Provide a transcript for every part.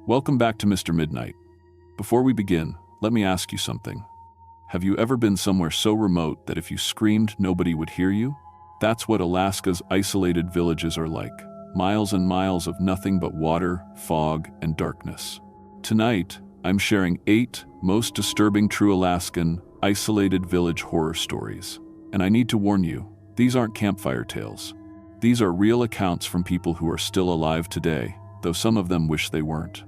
Welcome back to Mr. Midnight. Before we begin, let me ask you something. Have you ever been somewhere so remote that if you screamed, nobody would hear you? That's what Alaska's isolated villages are like. Miles and miles of nothing but water, fog, and darkness. Tonight, I'm sharing 8 most disturbing true Alaskan, isolated village horror stories. And I need to warn you, these aren't campfire tales. These are real accounts from people who are still alive today, though some of them wish they weren't.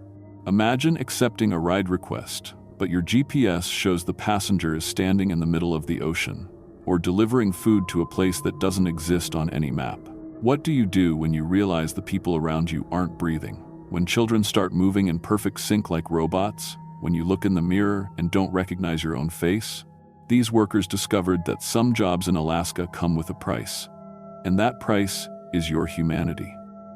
Imagine accepting a ride request, but your GPS shows the passenger is standing in the middle of the ocean, or delivering food to a place that doesn't exist on any map. What do you do when you realize the people around you aren't breathing? When children start moving in perfect sync like robots? When you look in the mirror and don't recognize your own face? These workers discovered that some jobs in Alaska come with a price, and that price is your humanity.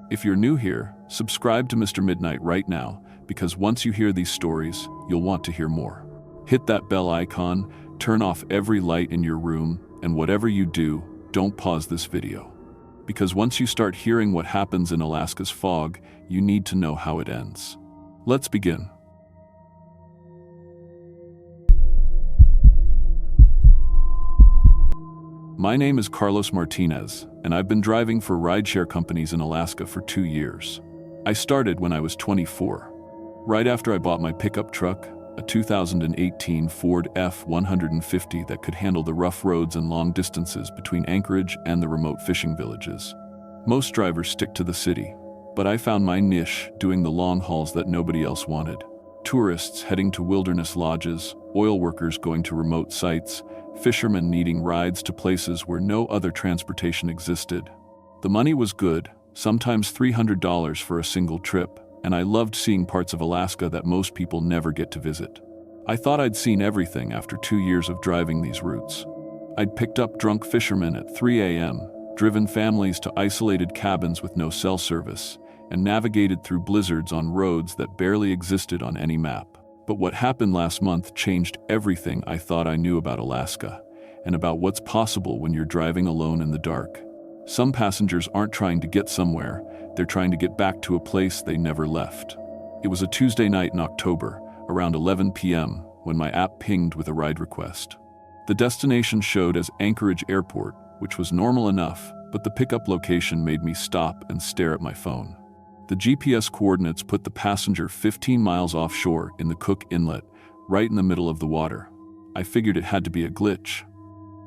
If you're new here, subscribe to Mr. Midnight right now, because once you hear these stories, you'll want to hear more. Hit that bell icon, turn off every light in your room, and whatever you do, don't pause this video. Because once you start hearing what happens in Alaska's fog, you need to know how it ends. Let's begin. My name is Carlos Martinez, and I've been driving for rideshare companies in Alaska for 2 years. I started when I was 24, right after I bought my pickup truck, a 2018 Ford F-150 that could handle the rough roads and long distances between Anchorage and the remote fishing villages. Most drivers stick to the city, but I found my niche doing the long hauls that nobody else wanted. Tourists heading to wilderness lodges, oil workers going to remote sites, fishermen needing rides to places where no other transportation existed. The money was good, sometimes $300 for a single trip, and I loved seeing parts of Alaska that most people never get to visit. I thought I'd seen everything after 2 years of driving these routes. I'd picked up drunk fishermen at 3 a.m., driven families to isolated cabins with no cell service, and navigated through blizzards on roads that barely existed on any map. But what happened last month changed everything I thought I knew about Alaska, and about what's possible when you're driving alone in the dark. Some passengers aren't trying to get somewhere, they're trying to get back to a place they never left. It was a Tuesday night in October, around 11 p.m., when my app pinged with a ride request. The destination showed as Anchorage Airport, which was normal enough, but the pickup location made me stop and stare at my phone. The GPS coordinates put the passenger 15 miles offshore in the Cook Inlet, right in the middle of the water. I figured it had to be a glitch.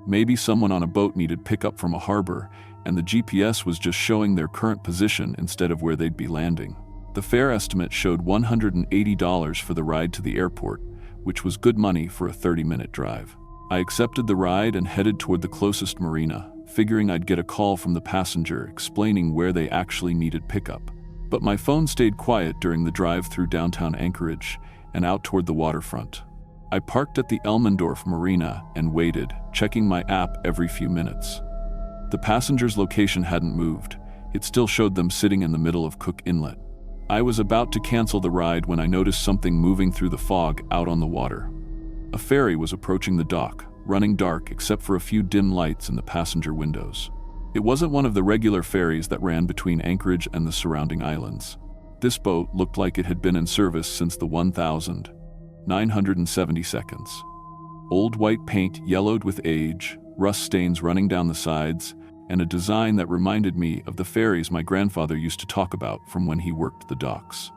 Maybe someone on a boat needed pickup from a harbor, and the GPS was just showing their current position instead of where they'd be landing. The fare estimate showed $180 for the ride to the airport, which was good money for a 30-minute drive. I accepted the ride and headed toward the closest marina, figuring I'd get a call from the passenger explaining where they actually needed pickup. But my phone stayed quiet during the drive through downtown Anchorage and out toward the waterfront. I parked at the Elmendorf Marina and waited, checking my app every few minutes. The passenger's location hadn't moved. It still showed them sitting in the middle of Cook Inlet. I was about to cancel the ride when I noticed something moving through the fog out on the water. A ferry was approaching the dock, running dark except for a few dim lights in the passenger windows. It wasn't one of the regular ferries that ran between Anchorage and the surrounding islands. This boat looked like it had been in service since the 1972. Old white paint yellowed with age, rust stains running down the sides, and a design that reminded me of the ferries my grandfather used to talk about from when he worked the docks.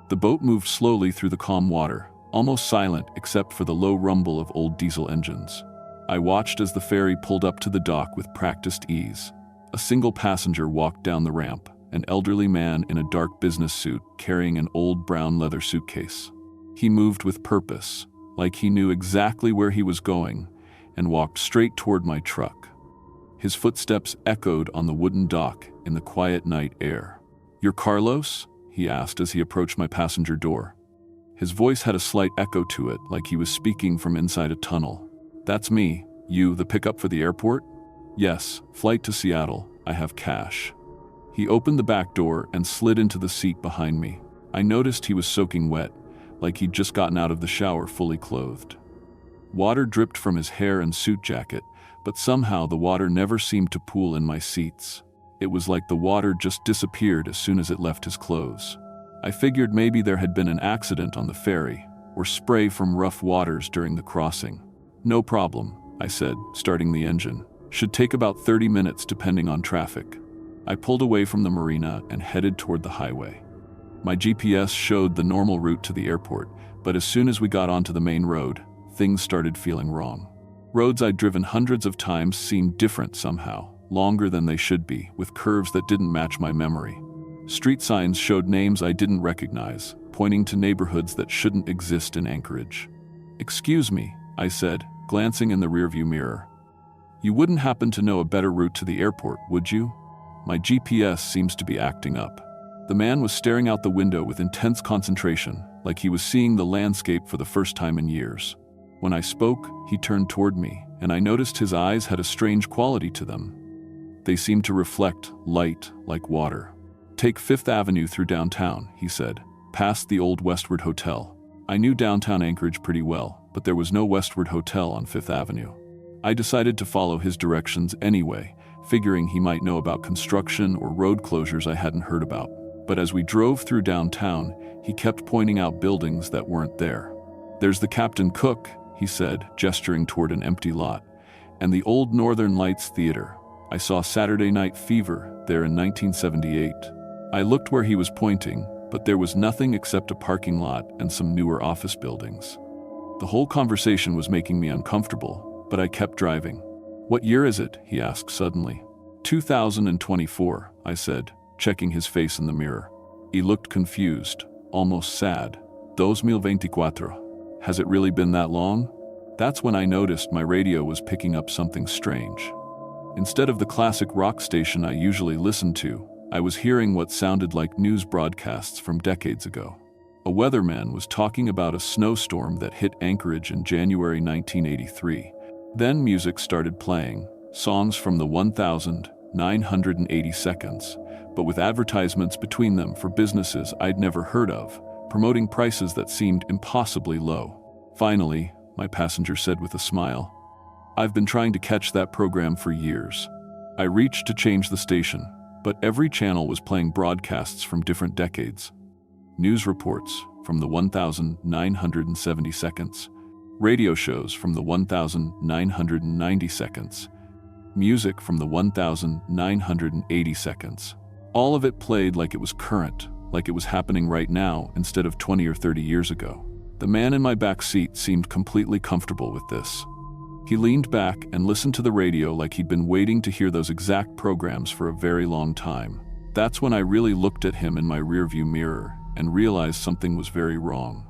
The boat moved slowly through the calm water, almost silent except for the low rumble of old diesel engines. I watched as the ferry pulled up to the dock with practiced ease. A single passenger walked down the ramp, an elderly man in a dark business suit carrying an old brown leather suitcase. He moved with purpose, like he knew exactly where he was going, and walked straight toward my truck. His footsteps echoed on the wooden dock in the quiet night air. "You're Carlos?" he asked as he approached my passenger door. His voice had a slight echo to it, like he was speaking from inside a tunnel. "That's me. You, the pickup for the airport?" "Yes, flight to Seattle. I have cash." He opened the back door and slid into the seat behind me. I noticed he was soaking wet, like he'd just gotten out of the shower fully clothed. Water dripped from his hair and suit jacket, but somehow the water never seemed to pool in my seats. It was like the water just disappeared as soon as it left his clothes. I figured maybe there had been an accident on the ferry, or spray from rough waters during the crossing. No problem, I said, starting the engine. Should take about 30 minutes depending on traffic. I pulled away from the marina and headed toward the highway. My GPS showed the normal route to the airport, but as soon as we got onto the main road, things started feeling wrong. Roads I'd driven hundreds of times seemed different somehow, longer than they should be, with curves that didn't match my memory. Street signs showed names I didn't recognize, pointing to neighborhoods that shouldn't exist in Anchorage. "Excuse me," I said, glancing in the rearview mirror. "You wouldn't happen to know a better route to the airport, would you? My GPS seems to be acting up." The man was staring out the window with intense concentration, like he was seeing the landscape for the first time in years. When I spoke, he turned toward me, and I noticed his eyes had a strange quality to them. They seemed to reflect light like water. "Take 5th Avenue through downtown," he said, past the old Westward Hotel. I knew downtown Anchorage pretty well, but there was no Westward Hotel on 5th Avenue. I decided to follow his directions anyway, figuring he might know about construction or road closures I hadn't heard about. But as we drove through downtown, he kept pointing out buildings that weren't there. "There's the Captain Cook," he said, gesturing toward an empty lot, "and the old Northern Lights Theater. I saw Saturday Night Fever there in 1978. I looked where he was pointing, but there was nothing except a parking lot and some newer office buildings. The whole conversation was making me uncomfortable, but I kept driving. "What year is it?" he asked suddenly. 2024, I said, checking his face in the mirror. He looked confused, almost sad. 2024. Has it really been that long? That's when I noticed my radio was picking up something strange. Instead of the classic rock station I usually listen to, I was hearing what sounded like news broadcasts from decades ago. A weatherman was talking about a snowstorm that hit Anchorage in January 1983. Then music started playing, songs from the 1980 seconds, but with advertisements between them for businesses I'd never heard of, promoting prices that seemed impossibly low. Finally, my passenger said with a smile, "I've been trying to catch that program for years." I reached to change the station, but every channel was playing broadcasts from different decades. News reports from the 1970 seconds, radio shows from the 1990 seconds, music from the 1980 seconds. All of it played like it was current, like it was happening right now instead of 20 or 30 years ago. The man in my back seat seemed completely comfortable with this. He leaned back and listened to the radio like he'd been waiting to hear those exact programs for a very long time. That's when I really looked at him in my rearview mirror and realized something was very wrong.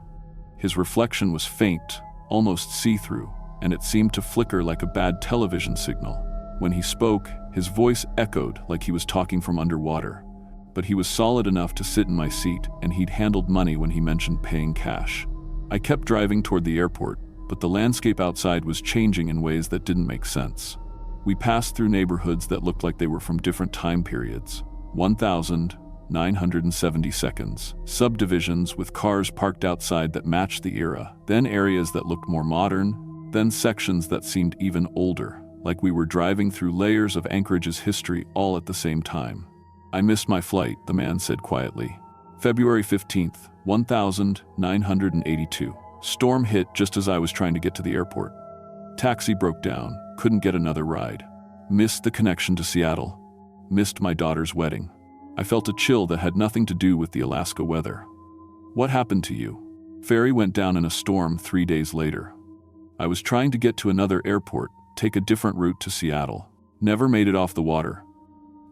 His reflection was faint, almost see-through, and it seemed to flicker like a bad television signal. When he spoke, his voice echoed like he was talking from underwater. But he was solid enough to sit in my seat, and he'd handled money when he mentioned paying cash. I kept driving toward the airport, but the landscape outside was changing in ways that didn't make sense. We passed through neighborhoods that looked like they were from different time periods. 1970 seconds, subdivisions with cars parked outside that matched the era, then areas that looked more modern, then sections that seemed even older, like we were driving through layers of Anchorage's history all at the same time. "I missed my flight," the man said quietly. "February 15th, 1982. Storm hit just as I was trying to get to the airport. Taxi broke down, couldn't get another ride. Missed the connection to Seattle. Missed my daughter's wedding." I felt a chill that had nothing to do with the Alaska weather. "What happened to you?" "Ferry went down in a storm 3 days later. I was trying to get to another airport, take a different route to Seattle. Never made it off the water."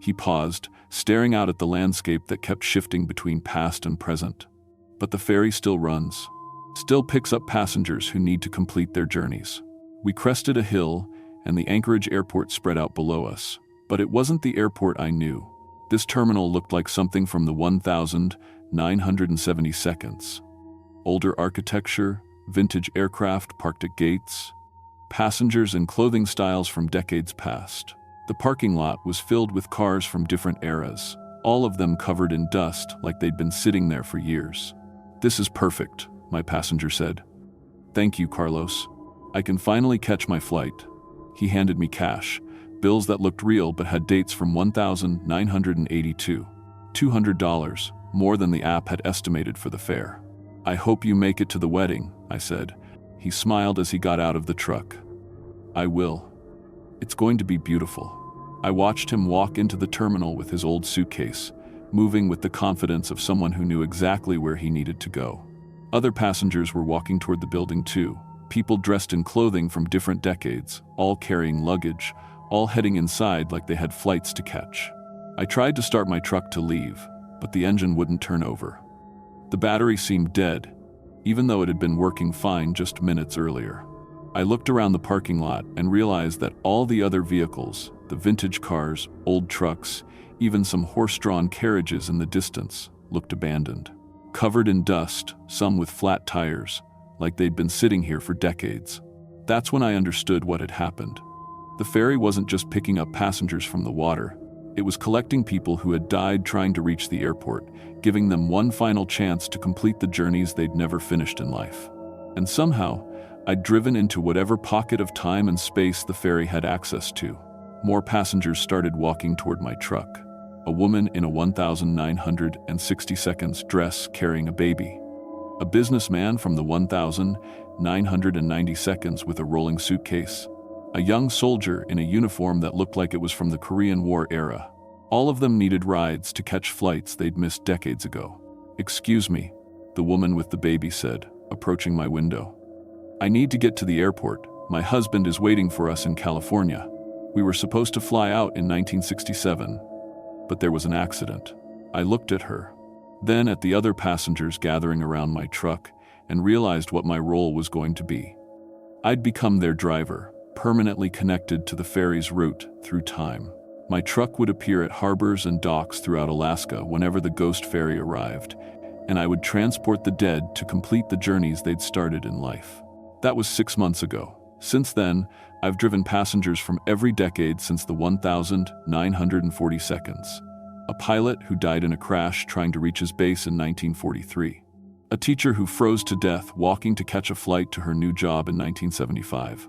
He paused, staring out at the landscape that kept shifting between past and present. "But the ferry still runs. Still picks up passengers who need to complete their journeys." We crested a hill, and the Anchorage airport spread out below us. But it wasn't the airport I knew. This terminal looked like something from the 1970 seconds. Older architecture, vintage aircraft parked at gates, passengers in clothing styles from decades past. The parking lot was filled with cars from different eras, all of them covered in dust like they'd been sitting there for years. "This is perfect," my passenger said. "Thank you, Carlos. I can finally catch my flight." He handed me cash, bills that looked real but had dates from 1982. $200, more than the app had estimated for the fare. "I hope you make it to the wedding," I said. He smiled as he got out of the truck. "I will. It's going to be beautiful." I watched him walk into the terminal with his old suitcase, moving with the confidence of someone who knew exactly where he needed to go. Other passengers were walking toward the building too, people dressed in clothing from different decades, all carrying luggage, all heading inside like they had flights to catch. I tried to start my truck to leave, but the engine wouldn't turn over. The battery seemed dead, even though it had been working fine just minutes earlier. I looked around the parking lot and realized that all the other vehicles, the vintage cars, old trucks, even some horse-drawn carriages in the distance, looked abandoned. Covered in dust, some with flat tires, like they'd been sitting here for decades. That's when I understood what had happened. The ferry wasn't just picking up passengers from the water. It was collecting people who had died trying to reach the airport, giving them one final chance to complete the journeys they'd never finished in life. And somehow, I'd driven into whatever pocket of time and space the ferry had access to. More passengers started walking toward my truck. A woman in a 1,960 seconds dress carrying a baby. A businessman from the 1,990 seconds with a rolling suitcase. A young soldier in a uniform that looked like it was from the Korean War era. All of them needed rides to catch flights they'd missed decades ago. "Excuse me," the woman with the baby said, approaching my window. "I need to get to the airport. My husband is waiting for us in California. We were supposed to fly out in 1967, but there was an accident." I looked at her, then at the other passengers gathering around my truck, and realized what my role was going to be. I'd become their driver, permanently connected to the ferry's route through time. My truck would appear at harbors and docks throughout Alaska whenever the ghost ferry arrived, and I would transport the dead to complete the journeys they'd started in life. That was 6 months ago. Since then, I've driven passengers from every decade since the 1,940 seconds. A pilot who died in a crash trying to reach his base in 1943. A teacher who froze to death walking to catch a flight to her new job in 1975.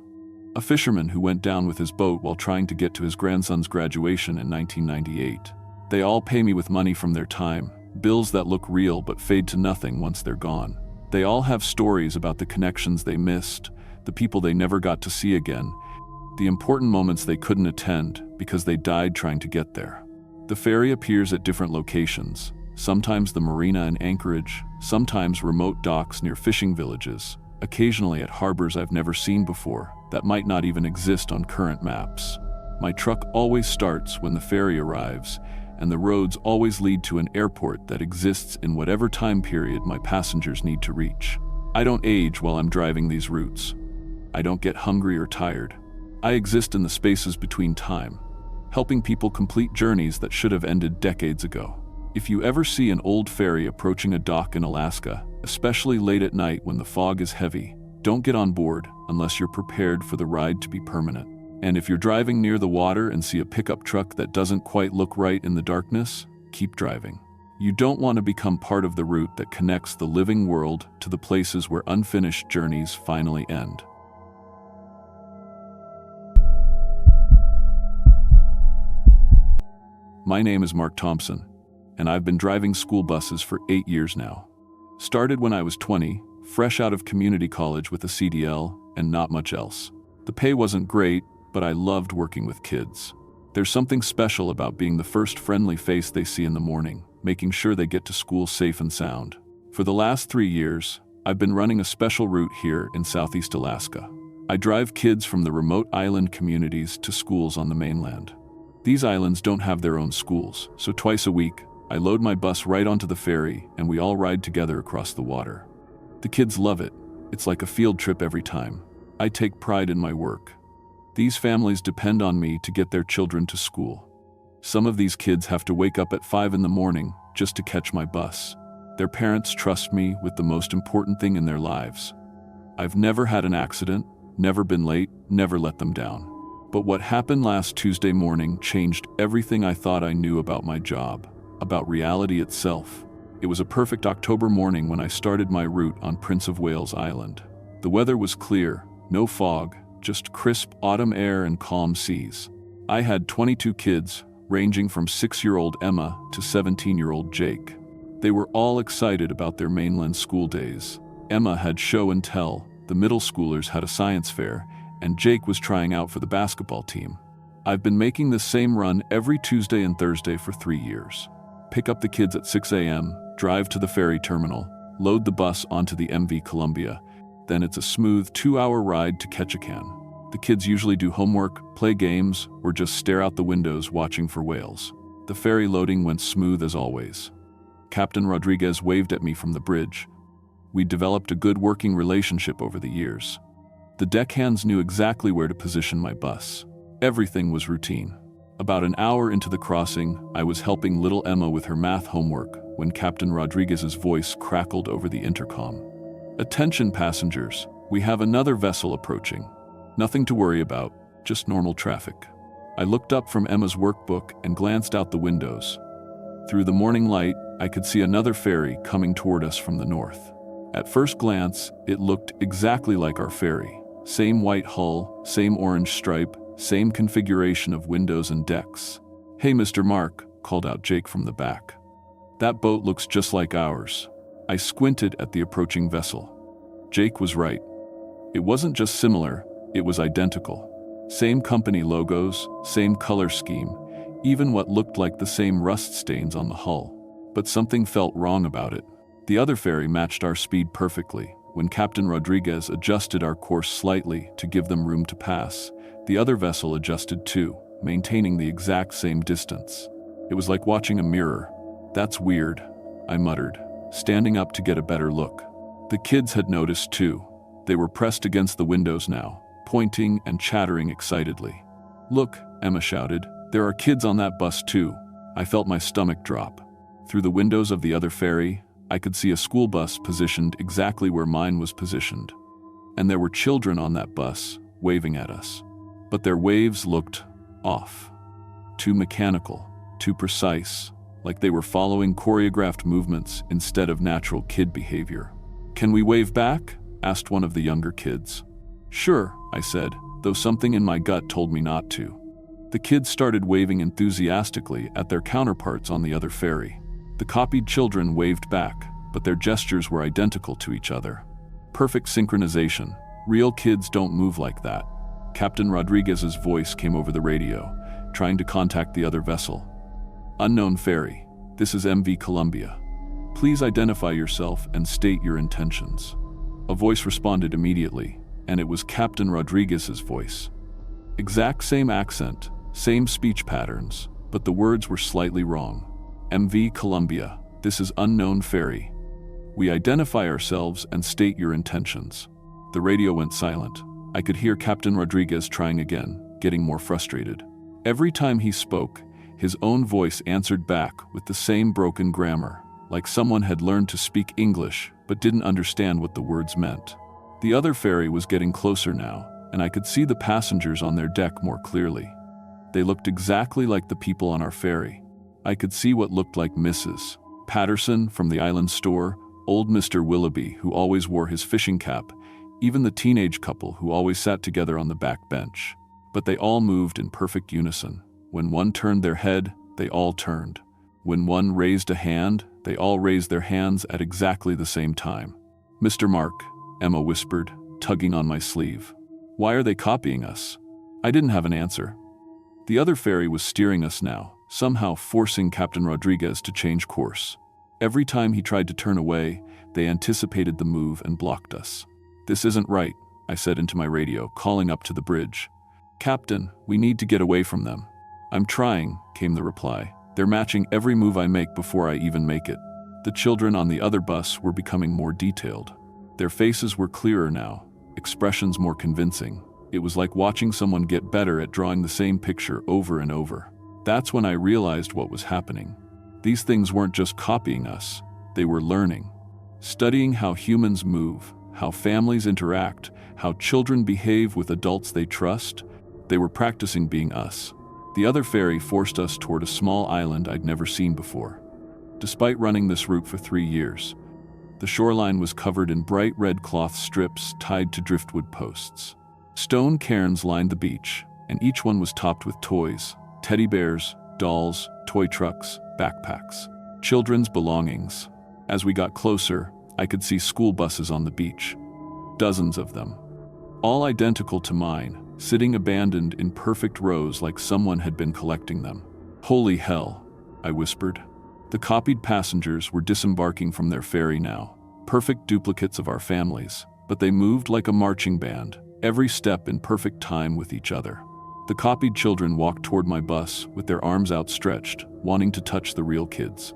A fisherman who went down with his boat while trying to get to his grandson's graduation in 1998. They all pay me with money from their time, bills that look real but fade to nothing once they're gone. They all have stories about the connections they missed, the people they never got to see again, the important moments they couldn't attend because they died trying to get there. The ferry appears at different locations, sometimes the marina in Anchorage, sometimes remote docks near fishing villages, occasionally at harbors I've never seen before that might not even exist on current maps. My truck always starts when the ferry arrives, and the roads always lead to an airport that exists in whatever time period my passengers need to reach. I don't age while I'm driving these routes. I don't get hungry or tired. I exist in the spaces between time, helping people complete journeys that should have ended decades ago. If you ever see an old ferry approaching a dock in Alaska, especially late at night when the fog is heavy, don't get on board unless you're prepared for the ride to be permanent. And if you're driving near the water and see a pickup truck that doesn't quite look right in the darkness, keep driving. You don't want to become part of the route that connects the living world to the places where unfinished journeys finally end. My name is Mark Thompson, and I've been driving school buses for 8 years now. Started when I was 20, fresh out of community college with a CDL and not much else. The pay wasn't great, but I loved working with kids. There's something special about being the first friendly face they see in the morning, making sure they get to school safe and sound. For the last 3 years, I've been running a special route here in Southeast Alaska. I drive kids from the remote island communities to schools on the mainland. These islands don't have their own schools, so twice a week, I load my bus right onto the ferry and we all ride together across the water. The kids love it. It's like a field trip every time. I take pride in my work. These families depend on me to get their children to school. Some of these kids have to wake up at 5 in the morning just to catch my bus. Their parents trust me with the most important thing in their lives. I've never had an accident, never been late, never let them down. But what happened last Tuesday morning changed everything I thought I knew about my job, about reality itself. It was a perfect October morning when I started my route on Prince of Wales Island. The weather was clear, no fog, just crisp autumn air and calm seas. I had 22 kids, ranging from 6-year-old Emma to 17-year-old Jake. They were all excited about their mainland school days. Emma had show and tell, the middle schoolers had a science fair, and Jake was trying out for the basketball team. I've been making this same run every Tuesday and Thursday for 3 years. Pick up the kids at 6 a.m., drive to the ferry terminal, load the bus onto the MV Columbia, then it's a smooth 2-hour ride to Ketchikan. The kids usually do homework, play games, or just stare out the windows watching for whales. The ferry loading went smooth as always. Captain Rodriguez waved at me from the bridge. We'd developed a good working relationship over the years. The deckhands knew exactly where to position my bus. Everything was routine. About an hour into the crossing, I was helping little Emma with her math homework when Captain Rodriguez's voice crackled over the intercom. "Attention passengers, we have another vessel approaching. Nothing to worry about, just normal traffic." I looked up from Emma's workbook and glanced out the windows. Through the morning light, I could see another ferry coming toward us from the north. At first glance, it looked exactly like our ferry. Same white hull, same orange stripe, same configuration of windows and decks. "Hey, Mr. Mark," called out Jake from the back. "That boat looks just like ours." I squinted at the approaching vessel. Jake was right. It wasn't just similar, it was identical. Same company logos, same color scheme, even what looked like the same rust stains on the hull. But something felt wrong about it. The other ferry matched our speed perfectly. When Captain Rodriguez adjusted our course slightly to give them room to pass, the other vessel adjusted too, maintaining the exact same distance. It was like watching a mirror. "That's weird," I muttered, standing up to get a better look. The kids had noticed too. They were pressed against the windows now, pointing and chattering excitedly. "Look," Emma shouted, "there are kids on that bus too." I felt my stomach drop. Through the windows of the other ferry, I could see a school bus positioned exactly where mine was positioned. And there were children on that bus, waving at us. But their waves looked off. Too mechanical, too precise, like they were following choreographed movements instead of natural kid behavior. "Can we wave back?" asked one of the younger kids. "Sure," I said, though something in my gut told me not to. The kids started waving enthusiastically at their counterparts on the other ferry. The copied children waved back, but their gestures were identical to each other. Perfect synchronization. Real kids don't move like that. Captain Rodriguez's voice came over the radio, trying to contact the other vessel. "Unknown ferry, this is MV Columbia. Please identify yourself and state your intentions." A voice responded immediately, and it was Captain Rodriguez's voice. Exact same accent, same speech patterns, but the words were slightly wrong. "MV Columbia, this is unknown ferry. We identify ourselves and state your intentions." The radio went silent. I could hear Captain Rodriguez trying again, getting more frustrated. Every time he spoke, his own voice answered back with the same broken grammar, like someone had learned to speak English but didn't understand what the words meant. The other ferry was getting closer now, and I could see the passengers on their deck more clearly. They looked exactly like the people on our ferry. I could see what looked like Mrs. Patterson from the island store, old Mr. Willoughby who always wore his fishing cap, even the teenage couple who always sat together on the back bench. But they all moved in perfect unison. When one turned their head, they all turned. When one raised a hand, they all raised their hands at exactly the same time. "Mr. Mark," Emma whispered, tugging on my sleeve. "Why are they copying us?" I didn't have an answer. The other ferry was steering us now, somehow forcing Captain Rodriguez to change course. Every time he tried to turn away, they anticipated the move and blocked us. "This isn't right," I said into my radio, calling up to the bridge. "Captain, we need to get away from them." "I'm trying," came the reply. "They're matching every move I make before I even make it." The children on the other bus were becoming more detailed. Their faces were clearer now, expressions more convincing. It was like watching someone get better at drawing the same picture over and over. That's when I realized what was happening. These things weren't just copying us, they were learning. Studying how humans move, how families interact, how children behave with adults they trust. They were practicing being us. The other ferry forced us toward a small island I'd never seen before. Despite running this route for 3 years, the shoreline was covered in bright red cloth strips tied to driftwood posts. Stone cairns lined the beach, and each one was topped with toys, teddy bears, dolls, toy trucks, backpacks, children's belongings. As we got closer, I could see school buses on the beach. Dozens of them. All identical to mine, sitting abandoned in perfect rows like someone had been collecting them. "Holy hell," I whispered. The copied passengers were disembarking from their ferry now, perfect duplicates of our families, but they moved like a marching band, every step in perfect time with each other. The copied children walked toward my bus with their arms outstretched, wanting to touch the real kids.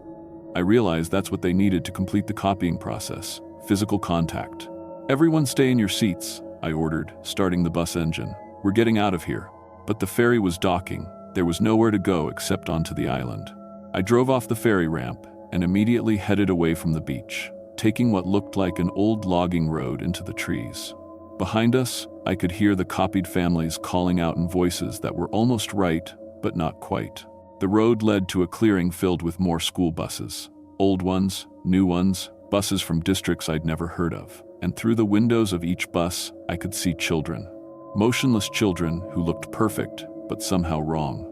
I realized that's what they needed to complete the copying process: physical contact. "Everyone stay in your seats," I ordered, starting the bus engine. "We're getting out of here." But the ferry was docking. There was nowhere to go except onto the island. I drove off the ferry ramp and immediately headed away from the beach, taking what looked like an old logging road into the trees. Behind us, I could hear the copied families calling out in voices that were almost right, but not quite. The road led to a clearing filled with more school buses. Old ones, new ones, buses from districts I'd never heard of. And through the windows of each bus, I could see children. Motionless children who looked perfect, but somehow wrong.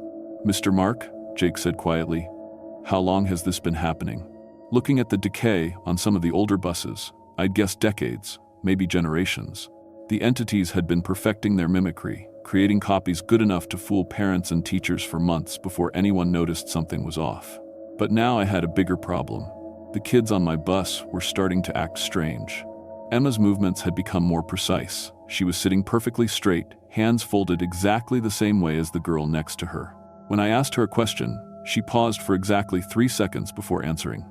"Mr. Mark," Jake said quietly, "how long has this been happening?" Looking at the decay on some of the older buses, I'd guess decades, maybe generations. The entities had been perfecting their mimicry, creating copies good enough to fool parents and teachers for months before anyone noticed something was off. But now I had a bigger problem. The kids on my bus were starting to act strange. Emma's movements had become more precise. She was sitting perfectly straight, hands folded exactly the same way as the girl next to her. When I asked her a question, she paused for exactly 3 seconds before answering.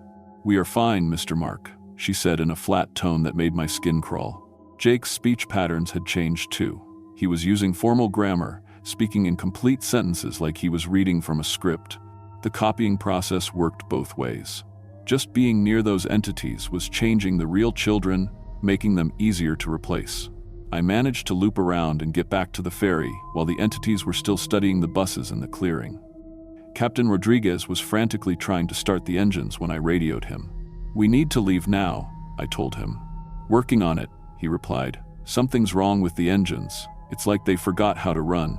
"We are fine, Mr. Mark," she said in a flat tone that made my skin crawl. Jake's speech patterns had changed too. He was using formal grammar, speaking in complete sentences like he was reading from a script. The copying process worked both ways. Just being near those entities was changing the real children, making them easier to replace. I managed to loop around and get back to the ferry while the entities were still studying the buses in the clearing. Captain Rodriguez was frantically trying to start the engines when I radioed him. "We need to leave now," I told him. "Working on it," he replied. "Something's wrong with the engines. It's like they forgot how to run."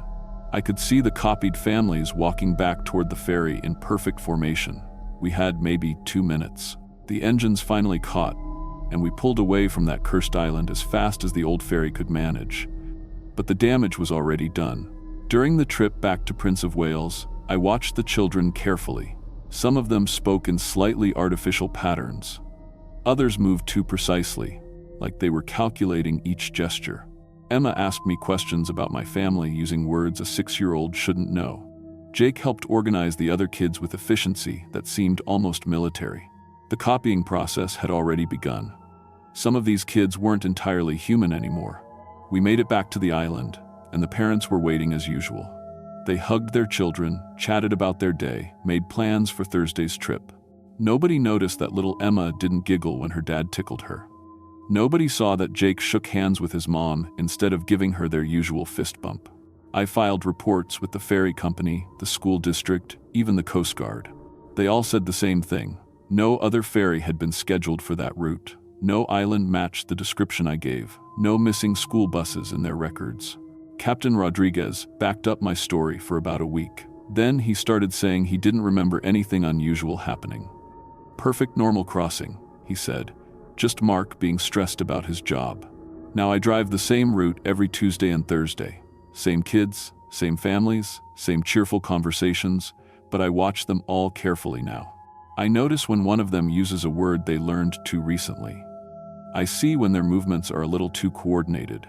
I could see the copied families walking back toward the ferry in perfect formation. We had maybe 2 minutes. The engines finally caught, and we pulled away from that cursed island as fast as the old ferry could manage. But the damage was already done. During the trip back to Prince of Wales, I watched the children carefully. Some of them spoke in slightly artificial patterns. Others moved too precisely, like they were calculating each gesture. Emma asked me questions about my family using words a 6-year-old shouldn't know. Jake helped organize the other kids with efficiency that seemed almost military. The copying process had already begun. Some of these kids weren't entirely human anymore. We made it back to the island, and the parents were waiting as usual. They hugged their children, chatted about their day, made plans for Thursday's trip. Nobody noticed that little Emma didn't giggle when her dad tickled her. Nobody saw that Jake shook hands with his mom instead of giving her their usual fist bump. I filed reports with the ferry company, the school district, even the Coast Guard. They all said the same thing. No other ferry had been scheduled for that route. No island matched the description I gave. No missing school buses in their records. Captain Rodriguez backed up my story for about a week. Then he started saying he didn't remember anything unusual happening. "Perfect normal crossing," he said. "Just Mark being stressed about his job." Now I drive the same route every Tuesday and Thursday. Same kids, same families, same cheerful conversations, but I watch them all carefully now. I notice when one of them uses a word they learned too recently. I see when their movements are a little too coordinated.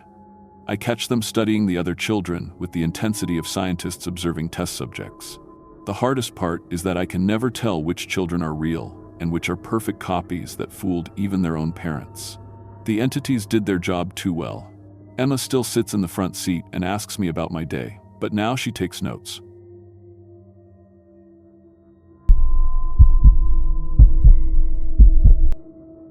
I catch them studying the other children with the intensity of scientists observing test subjects. The hardest part is that I can never tell which children are real and which are perfect copies that fooled even their own parents. The entities did their job too well. Emma still sits in the front seat and asks me about my day, but now she takes notes.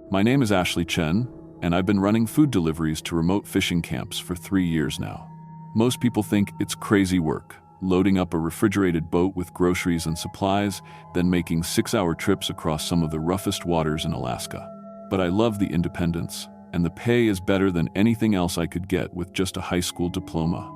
My name is Ashley Chen, and I've been running food deliveries to remote fishing camps for 3 years now. Most people think it's crazy work, loading up a refrigerated boat with groceries and supplies, then making 6-hour trips across some of the roughest waters in Alaska. But I love the independence, and the pay is better than anything else I could get with just a high school diploma.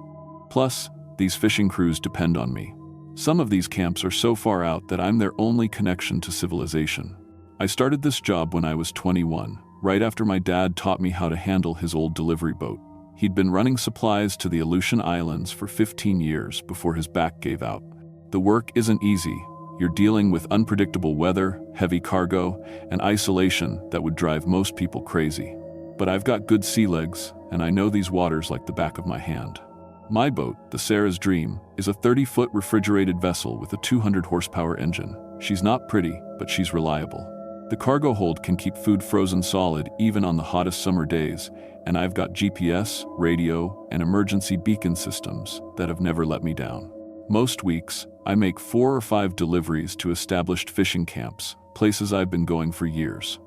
Plus, these fishing crews depend on me. Some of these camps are so far out that I'm their only connection to civilization. I started this job when I was 21, right after my dad taught me how to handle his old delivery boat. He'd been running supplies to the Aleutian Islands for 15 years before his back gave out. The work isn't easy. You're dealing with unpredictable weather, heavy cargo, and isolation that would drive most people crazy. But I've got good sea legs, and I know these waters like the back of my hand. My boat, the Sarah's Dream, is a 30-foot refrigerated vessel with a 200-horsepower engine. She's not pretty, but she's reliable. The cargo hold can keep food frozen solid even on the hottest summer days, and I've got GPS, radio, and emergency beacon systems that have never let me down. Most weeks, I make 4 or 5 deliveries to established fishing camps, places I've been going for years,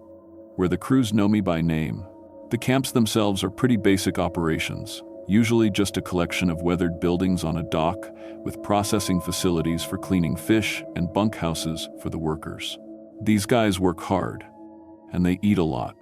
where the crews know me by name. The camps themselves are pretty basic operations, usually just a collection of weathered buildings on a dock with processing facilities for cleaning fish and bunkhouses for the workers. These guys work hard, and they eat a lot.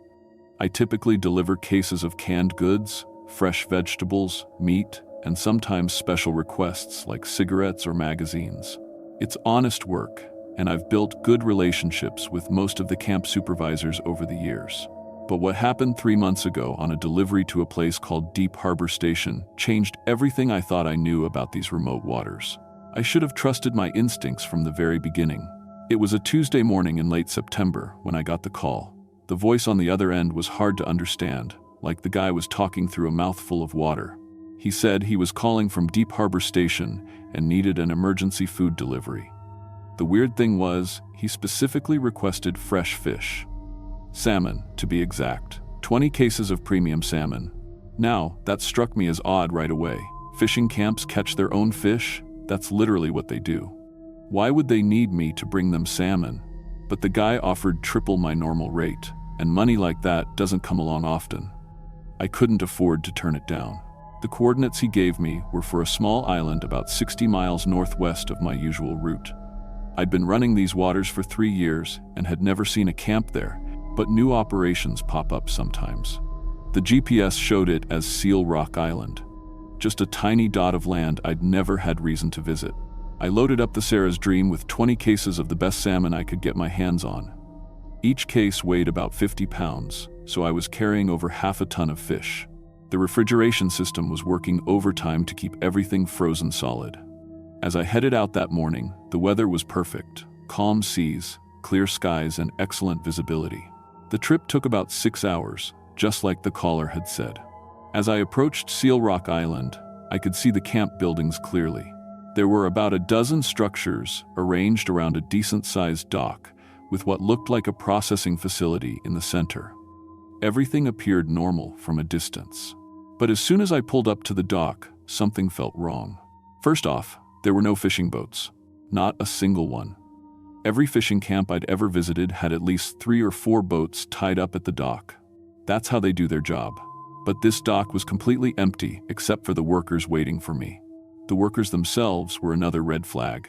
I typically deliver cases of canned goods, fresh vegetables, meat, and sometimes special requests like cigarettes or magazines. It's honest work, and I've built good relationships with most of the camp supervisors over the years. But what happened 3 months ago on a delivery to a place called Deep Harbor Station changed everything I thought I knew about these remote waters. I should have trusted my instincts from the very beginning. It was a Tuesday morning in late September when I got the call. The voice on the other end was hard to understand, like the guy was talking through a mouthful of water. He said he was calling from Deep Harbor Station and needed an emergency food delivery. The weird thing was, he specifically requested fresh fish. Salmon, to be exact. 20 cases of premium salmon. Now, that struck me as odd right away. Fishing camps catch their own fish? That's literally what they do. Why would they need me to bring them salmon? But the guy offered triple my normal rate, and money like that doesn't come along often. I couldn't afford to turn it down. The coordinates he gave me were for a small island about 60 miles northwest of my usual route. I'd been running these waters for 3 years and had never seen a camp there, but new operations pop up sometimes. The GPS showed it as Seal Rock Island, just a tiny dot of land I'd never had reason to visit. I loaded up the Sarah's Dream with 20 cases of the best salmon I could get my hands on. Each case weighed about 50 pounds, so I was carrying over half a ton of fish. The refrigeration system was working overtime to keep everything frozen solid. As I headed out that morning, the weather was perfect. Calm seas, clear skies, and excellent visibility. The trip took about 6 hours, just like the caller had said. As I approached Seal Rock Island, I could see the camp buildings clearly. There were about a dozen structures arranged around a decent-sized dock, with what looked like a processing facility in the center. Everything appeared normal from a distance. But as soon as I pulled up to the dock, something felt wrong. First off, there were no fishing boats. Not a single one. Every fishing camp I'd ever visited had at least 3 or 4 boats tied up at the dock. That's how they do their job. But this dock was completely empty except for the workers waiting for me. The workers themselves were another red flag.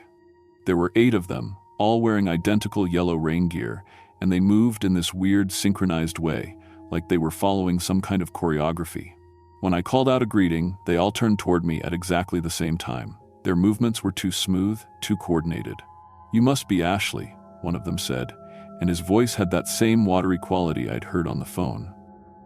There were 8 of them, all wearing identical yellow rain gear, and they moved in this weird synchronized way, like they were following some kind of choreography. When I called out a greeting, they all turned toward me at exactly the same time. Their movements were too smooth, too coordinated. "You must be Ashley," one of them said, and his voice had that same watery quality I'd heard on the phone.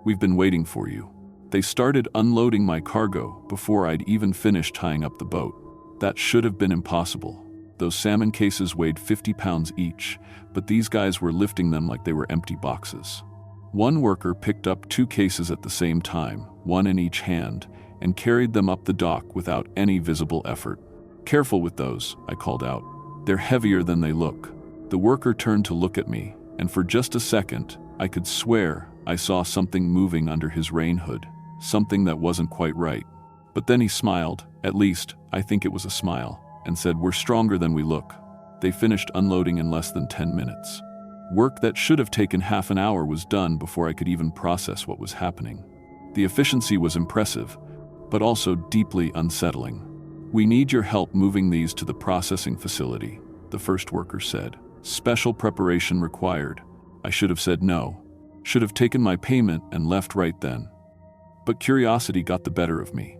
"We've been waiting for you." They started unloading my cargo before I'd even finished tying up the boat. That should have been impossible. Those salmon cases weighed 50 pounds each, but these guys were lifting them like they were empty boxes. One worker picked up 2 cases at the same time, one in each hand, and carried them up the dock without any visible effort. "Careful with those," I called out. "They're heavier than they look." The worker turned to look at me, and for just a second, I could swear I saw something moving under his rain hood, something that wasn't quite right. But then he smiled, at least, I think it was a smile, and said, "We're stronger than we look." They finished unloading in less than 10 minutes. Work that should have taken half an hour was done before I could even process what was happening. The efficiency was impressive, but also deeply unsettling. "We need your help moving these to the processing facility," the first worker said. "Special preparation required." I should have said no. Should have taken my payment and left right then. But curiosity got the better of me,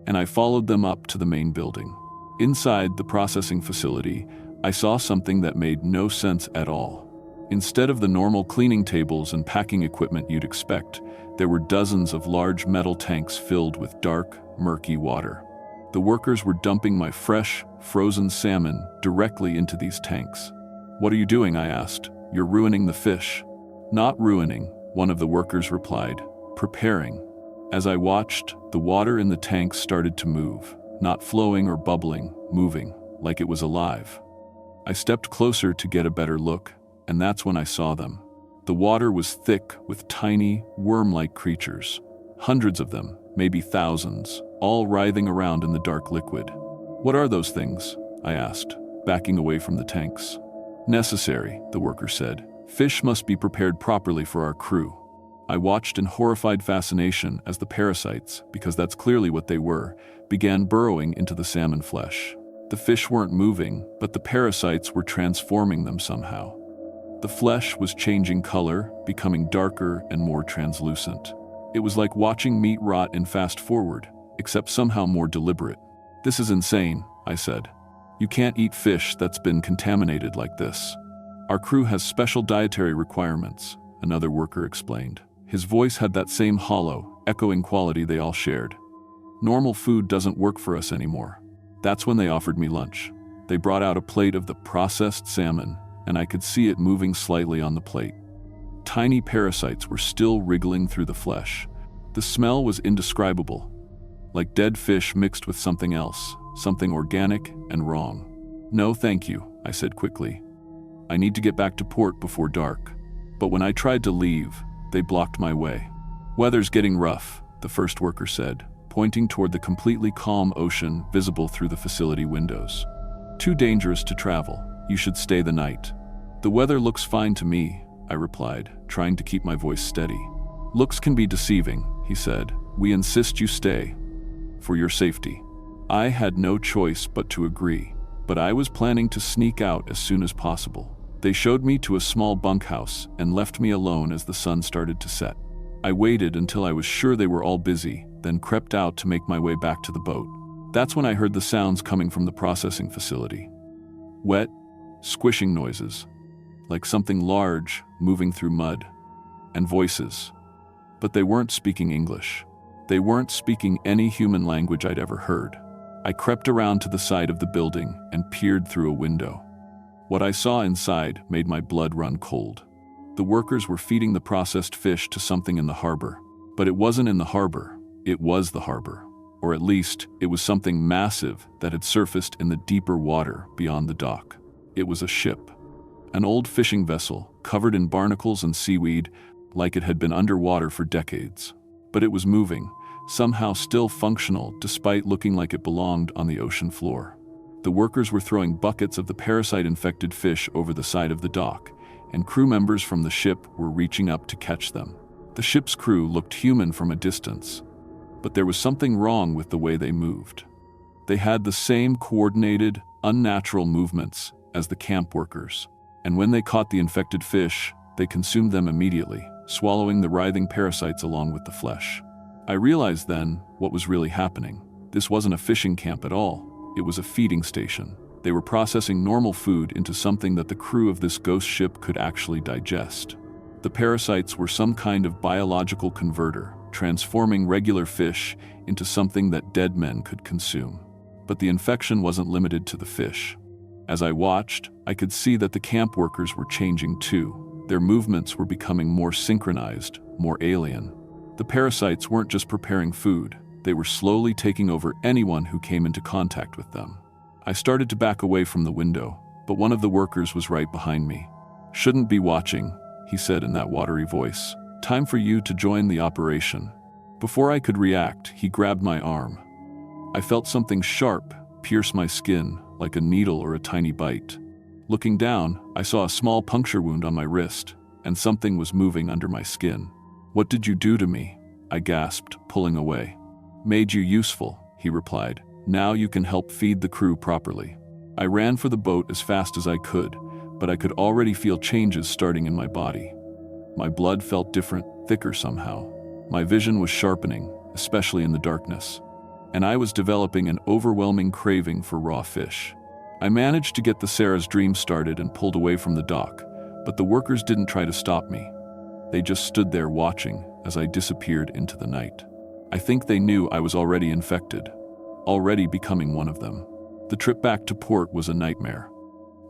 and I followed them up to the main building. Inside the processing facility, I saw something that made no sense at all. Instead of the normal cleaning tables and packing equipment you'd expect, there were dozens of large metal tanks filled with dark, murky water. The workers were dumping my fresh, frozen salmon directly into these tanks. "What are you doing?" I asked. "You're ruining the fish." "Not ruining," one of the workers replied. "Preparing." As I watched, the water in the tanks started to move, not flowing or bubbling, moving, like it was alive. I stepped closer to get a better look, and that's when I saw them. The water was thick with tiny, worm-like creatures. Hundreds of them, maybe thousands, all writhing around in the dark liquid. "What are those things?" I asked, backing away from the tanks. "Necessary," the worker said. "Fish must be prepared properly for our crew." I watched in horrified fascination as the parasites, because that's clearly what they were, began burrowing into the salmon flesh. The fish weren't moving, but the parasites were transforming them somehow. The flesh was changing color, becoming darker and more translucent. It was like watching meat rot in fast forward, except somehow more deliberate. "This is insane," I said. "You can't eat fish that's been contaminated like this." "Our crew has special dietary requirements," another worker explained. His voice had that same hollow, echoing quality they all shared. "Normal food doesn't work for us anymore." That's when they offered me lunch. They brought out a plate of the processed salmon, and I could see it moving slightly on the plate. Tiny parasites were still wriggling through the flesh. The smell was indescribable, like dead fish mixed with something else, something organic and wrong. "No, thank you," I said quickly. "I need to get back to port before dark." But when I tried to leave, they blocked my way. "Weather's getting rough," the first worker said, pointing toward the completely calm ocean visible through the facility windows. "Too dangerous to travel. You should stay the night." "The weather looks fine to me," I replied, trying to keep my voice steady. "Looks can be deceiving," he said. "We insist you stay. For your safety." I had no choice but to agree, but I was planning to sneak out as soon as possible. They showed me to a small bunkhouse and left me alone as the sun started to set. I waited until I was sure they were all busy, then crept out to make my way back to the boat. That's when I heard the sounds coming from the processing facility. Wet, squishing noises, like something large moving through mud, and voices. But they weren't speaking English. They weren't speaking any human language I'd ever heard. I crept around to the side of the building and peered through a window. What I saw inside made my blood run cold. The workers were feeding the processed fish to something in the harbor. But it wasn't in the harbor, it was the harbor. Or at least, it was something massive that had surfaced in the deeper water beyond the dock. It was a ship. An old fishing vessel, covered in barnacles and seaweed, like it had been underwater for decades. But it was moving, somehow still functional despite looking like it belonged on the ocean floor. The workers were throwing buckets of the parasite-infected fish over the side of the dock, and crew members from the ship were reaching up to catch them. The ship's crew looked human from a distance, but there was something wrong with the way they moved. They had the same coordinated, unnatural movements as the camp workers, and when they caught the infected fish, they consumed them immediately, swallowing the writhing parasites along with the flesh. I realized then what was really happening. This wasn't a fishing camp at all. It was a feeding station. They were processing normal food into something that the crew of this ghost ship could actually digest. The parasites were some kind of biological converter, transforming regular fish into something that dead men could consume. But the infection wasn't limited to the fish. As I watched, I could see that the camp workers were changing too. Their movements were becoming more synchronized, more alien. The parasites weren't just preparing food, they were slowly taking over anyone who came into contact with them. I started to back away from the window, but one of the workers was right behind me. "Shouldn't be watching," he said in that watery voice. "Time for you to join the operation." Before I could react, he grabbed my arm. I felt something sharp pierce my skin, like a needle or a tiny bite. Looking down, I saw a small puncture wound on my wrist, and something was moving under my skin. "What did you do to me?" I gasped, pulling away. "Made you useful," he replied. "Now you can help feed the crew properly." I ran for the boat as fast as I could, but I could already feel changes starting in my body. My blood felt different, thicker somehow. My vision was sharpening, especially in the darkness. And I was developing an overwhelming craving for raw fish. I managed to get the Sarah's dream started and pulled away from the dock, But the workers didn't try to stop me. They just stood there watching as I disappeared into the night. I think they knew I was already infected, already becoming one of them. The trip back to port was a nightmare.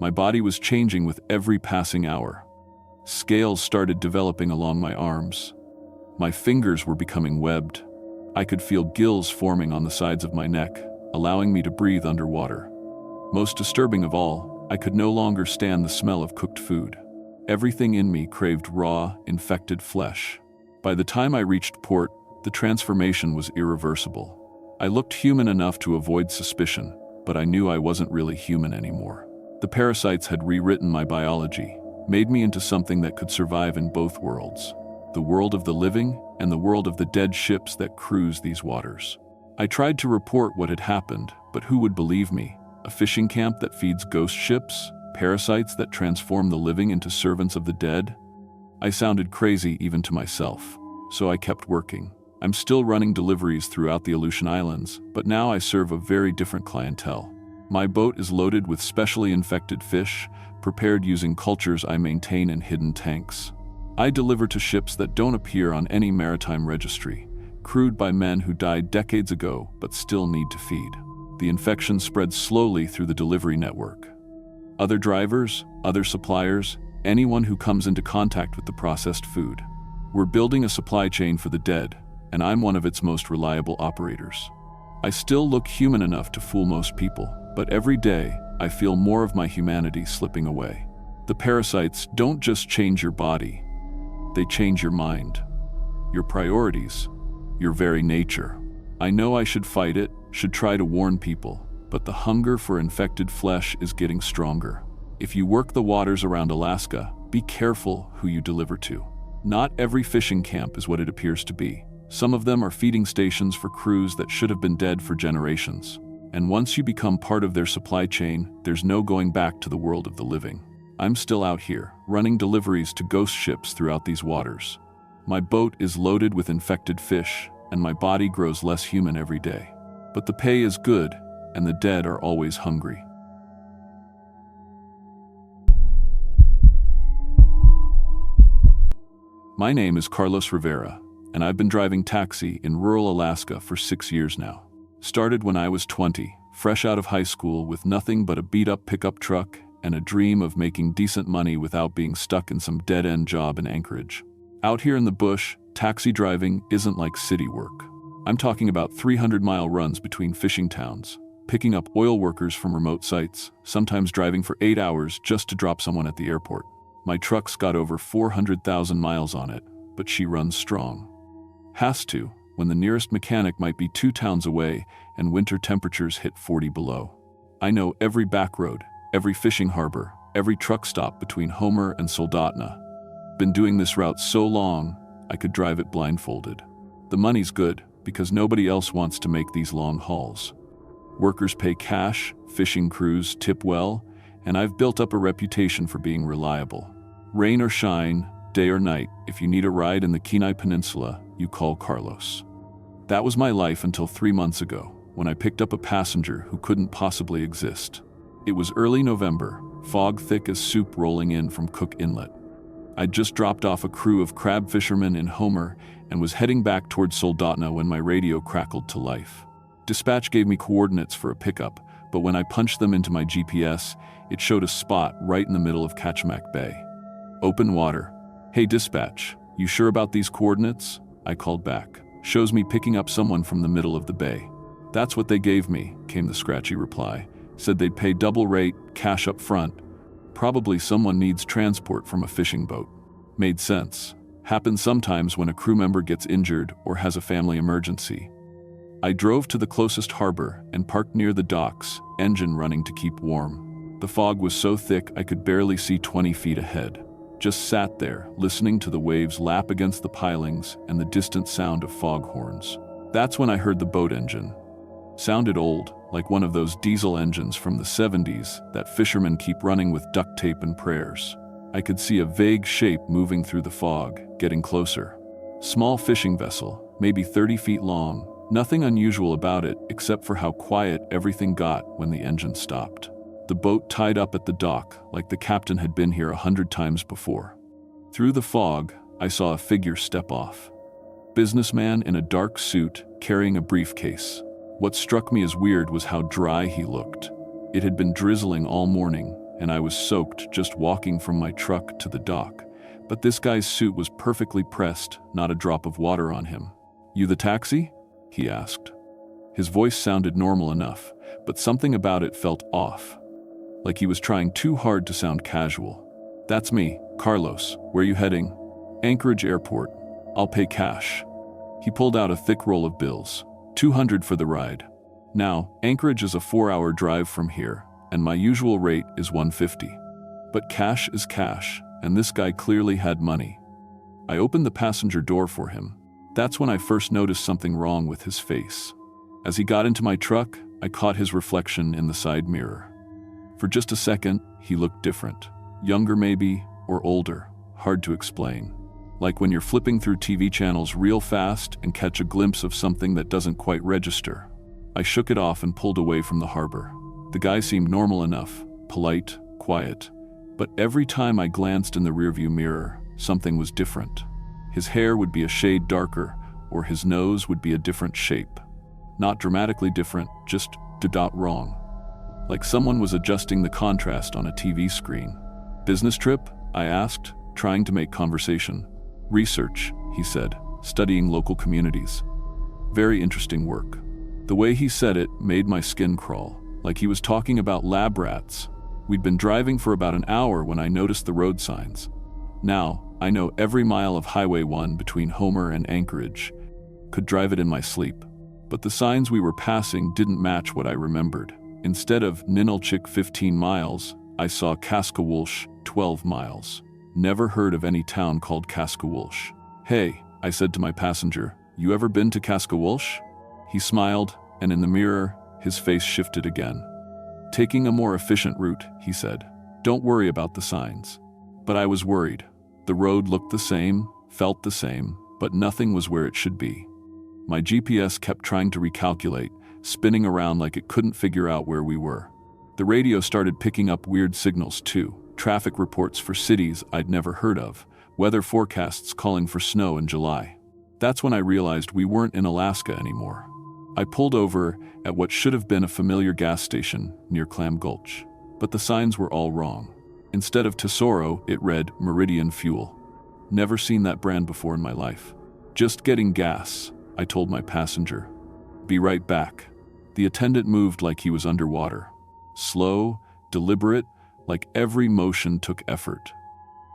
My body was changing with every passing hour. Scales started developing along my arms. My fingers were becoming webbed. I could feel gills forming on the sides of my neck, allowing me to breathe underwater. Most disturbing of all, I could no longer stand the smell of cooked food. Everything in me craved raw, infected flesh. By the time I reached port, the transformation was irreversible. I looked human enough to avoid suspicion, but I knew I wasn't really human anymore. The parasites had rewritten my biology, made me into something that could survive in both worlds, the world of the living and the world of the dead ships that cruise these waters. I tried to report what had happened, but who would believe me? A fishing camp that feeds ghost ships? Parasites that transform the living into servants of the dead? I sounded crazy even to myself, so I kept working. I'm still running deliveries throughout the Aleutian Islands, but now I serve a very different clientele. My boat is loaded with specially infected fish, prepared using cultures I maintain in hidden tanks. I deliver to ships that don't appear on any maritime registry, crewed by men who died decades ago but still need to feed. The infection spreads slowly through the delivery network. Other drivers, other suppliers, anyone who comes into contact with the processed food. We're building a supply chain for the dead, and I'm one of its most reliable operators. I still look human enough to fool most people, but every day I feel more of my humanity slipping away. The parasites don't just change your body, they change your mind, your priorities, your very nature. I know I should fight it, should try to warn people, but the hunger for infected flesh is getting stronger. If you work the waters around Alaska, be careful who you deliver to. Not every fishing camp is what it appears to be. Some of them are feeding stations for crews that should have been dead for generations. And once you become part of their supply chain, there's no going back to the world of the living. I'm still out here, running deliveries to ghost ships throughout these waters. My boat is loaded with infected fish, and my body grows less human every day. But the pay is good, and the dead are always hungry. My name is Carlos Rivera, and I've been driving taxi in rural Alaska for 6 years now. Started when I was 20, fresh out of high school with nothing but a beat-up pickup truck and a dream of making decent money without being stuck in some dead-end job in Anchorage. Out here in the bush, taxi driving isn't like city work. I'm talking about 300-mile runs between fishing towns, picking up oil workers from remote sites, sometimes driving for 8 hours just to drop someone at the airport. My truck's got over 400,000 miles on it, but she runs strong. Has to, when the nearest mechanic might be 2 towns away and winter temperatures hit 40 below. I know every back road, every fishing harbor, every truck stop between Homer and Soldotna. Been doing this route so long, I could drive it blindfolded. The money's good, because nobody else wants to make these long hauls. Workers pay cash, fishing crews tip well, and I've built up a reputation for being reliable. Rain or shine, day or night, if you need a ride in the Kenai Peninsula, you call Carlos. That was my life until 3 months ago, when I picked up a passenger who couldn't possibly exist. It was early November, fog thick as soup rolling in from Cook Inlet. I'd just dropped off a crew of crab fishermen in Homer and was heading back towards Soldotna when my radio crackled to life. Dispatch gave me coordinates for a pickup, but when I punched them into my GPS, it showed a spot right in the middle of Kachemak Bay. Open water. Hey dispatch, you sure about these coordinates? I called back. Shows me picking up someone from the middle of the bay. That's what they gave me, came the scratchy reply. Said they'd pay double rate, cash up front. Probably someone needs transport from a fishing boat. Made sense. Happens sometimes when a crew member gets injured or has a family emergency. I drove to the closest harbor and parked near the docks, engine running to keep warm. The fog was so thick I could barely see 20 feet ahead. Just sat there, listening to the waves lap against the pilings and the distant sound of foghorns. That's when I heard the boat engine. Sounded old, like one of those diesel engines from the 70s that fishermen keep running with duct tape and prayers. I could see a vague shape moving through the fog, getting closer. Small fishing vessel, maybe 30 feet long, nothing unusual about it except for how quiet everything got when the engine stopped. The boat tied up at the dock like the captain had been here 100 times before. Through the fog, I saw a figure step off. Businessman in a dark suit, carrying a briefcase. What struck me as weird was how dry he looked. It had been drizzling all morning, and I was soaked just walking from my truck to the dock. But this guy's suit was perfectly pressed, not a drop of water on him. "You the taxi?" he asked. His voice sounded normal enough, but something about it felt off. Like he was trying too hard to sound casual. "That's me, Carlos. Where you heading?" "Anchorage Airport. I'll pay cash." He pulled out a thick roll of bills. $200 for the ride. Now, Anchorage is a 4-hour drive from here, and my usual rate is $150. But cash is cash, and this guy clearly had money. I opened the passenger door for him. That's when I first noticed something wrong with his face. As he got into my truck, I caught his reflection in the side mirror. For just a second, he looked different. Younger maybe, or older. Hard to explain. Like when you're flipping through TV channels real fast and catch a glimpse of something that doesn't quite register. I shook it off and pulled away from the harbor. The guy seemed normal enough, polite, quiet. But every time I glanced in the rearview mirror, something was different. His hair would be a shade darker, or his nose would be a different shape. Not dramatically different, just wrong. Like someone was adjusting the contrast on a TV screen. "Business trip?" I asked, trying to make conversation. "Research," he said, "studying local communities." Very interesting work. The way he said it made my skin crawl, like he was talking about lab rats. We'd been driving for about an hour when I noticed the road signs. Now, I know every mile of Highway 1 between Homer and Anchorage. Could drive it in my sleep. But the signs we were passing didn't match what I remembered. Instead of Ninilchik 15 miles, I saw Kaskawulsh 12 miles. Never heard of any town called Kaskawulsh. "Hey," I said to my passenger, "you ever been to Kaskawulsh?" He smiled, and in the mirror, his face shifted again. "Taking a more efficient route," he said. "Don't worry about the signs." But I was worried. The road looked the same, felt the same, but nothing was where it should be. My GPS kept trying to recalculate, spinning around like it couldn't figure out where we were. The radio started picking up weird signals too, traffic reports for cities I'd never heard of, weather forecasts calling for snow in July. That's when I realized we weren't in Alaska anymore. I pulled over at what should have been a familiar gas station near Clam Gulch, but the signs were all wrong. Instead of Tesoro, it read Meridian Fuel. Never seen that brand before in my life. "Just getting gas," I told my passenger. "Be right back." The attendant moved like he was underwater. Slow, deliberate, like every motion took effort.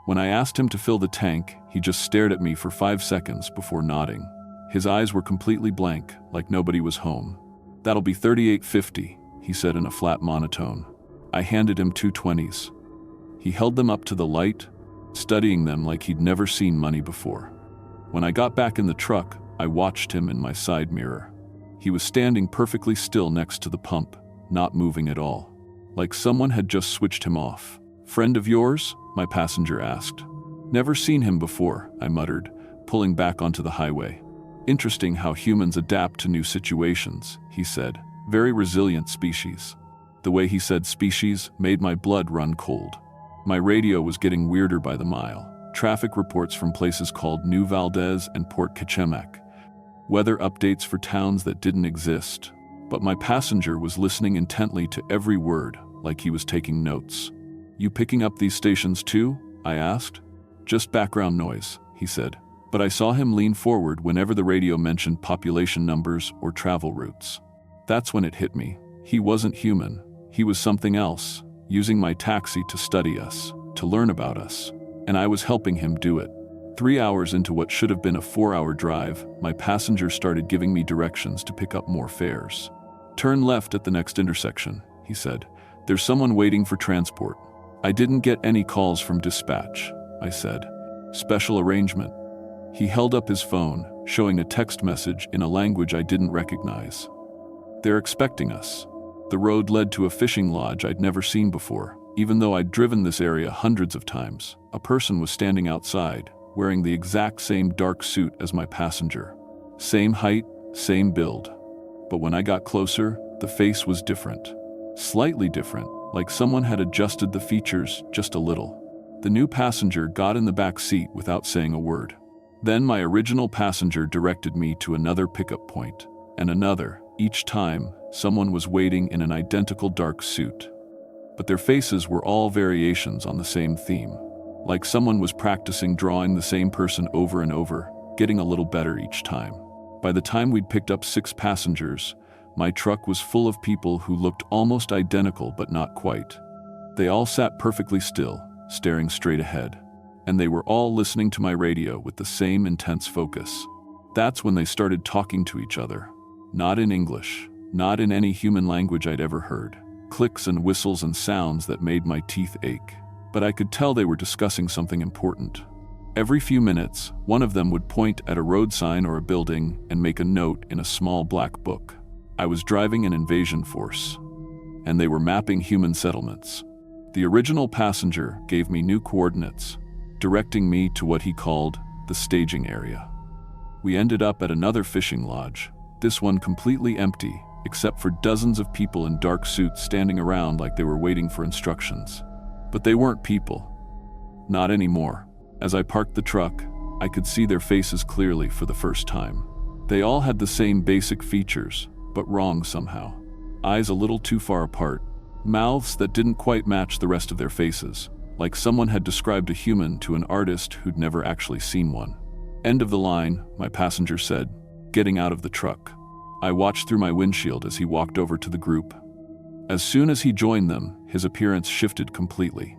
When I asked him to fill the tank, he just stared at me for 5 seconds before nodding. His eyes were completely blank, like nobody was home. "That'll be $38.50, he said in a flat monotone. I handed him 2 20s. He held them up to the light, studying them like he'd never seen money before. When I got back in the truck, I watched him in my side mirror. He was standing perfectly still next to the pump, not moving at all. Like someone had just switched him off. "Friend of yours?" my passenger asked. "Never seen him before," I muttered, pulling back onto the highway. "Interesting how humans adapt to new situations," he said. "Very resilient species." The way he said species made my blood run cold. My radio was getting weirder by the mile. Traffic reports from places called New Valdez and Port Kachemak. Weather updates for towns that didn't exist. But my passenger was listening intently to every word, like he was taking notes. "You picking up these stations too?" I asked. "Just background noise," he said. But I saw him lean forward whenever the radio mentioned population numbers or travel routes. That's when it hit me. He wasn't human. He was something else, using my taxi to study us, to learn about us. And I was helping him do it. 3 hours into what should have been a 4-hour drive, my passenger started giving me directions to pick up more fares. "Turn left at the next intersection," he said. "There's someone waiting for transport." "I didn't get any calls from dispatch," I said. "Special arrangement." He held up his phone, showing a text message in a language I didn't recognize. "They're expecting us." The road led to a fishing lodge I'd never seen before. Even though I'd driven this area hundreds of times, a person was standing outside, wearing the exact same dark suit as my passenger. Same height, same build. But when I got closer, the face was different. Slightly different, like someone had adjusted the features just a little. The new passenger got in the back seat without saying a word. Then my original passenger directed me to another pickup point, and another. Each time, someone was waiting in an identical dark suit. But their faces were all variations on the same theme, like someone was practicing drawing the same person over and over, getting a little better each time. By the time we'd picked up 6 passengers, my truck was full of people who looked almost identical but not quite. They all sat perfectly still, staring straight ahead, and they were all listening to my radio with the same intense focus. That's when they started talking to each other. Not in English, not in any human language I'd ever heard. Clicks and whistles and sounds that made my teeth ache. But I could tell they were discussing something important. Every few minutes, one of them would point at a road sign or a building and make a note in a small black book. I was driving an invasion force, and they were mapping human settlements. The original passenger gave me new coordinates, directing me to what he called the staging area. We ended up at another fishing lodge, this one completely empty, except for dozens of people in dark suits standing around like they were waiting for instructions. But they weren't people. Not anymore. As I parked the truck, I could see their faces clearly for the first time. They all had the same basic features, but wrong somehow. Eyes a little too far apart, mouths that didn't quite match the rest of their faces, like someone had described a human to an artist who'd never actually seen one. End of the line, my passenger said, getting out of the truck. I watched through my windshield as he walked over to the group. As soon as he joined them, his appearance shifted completely.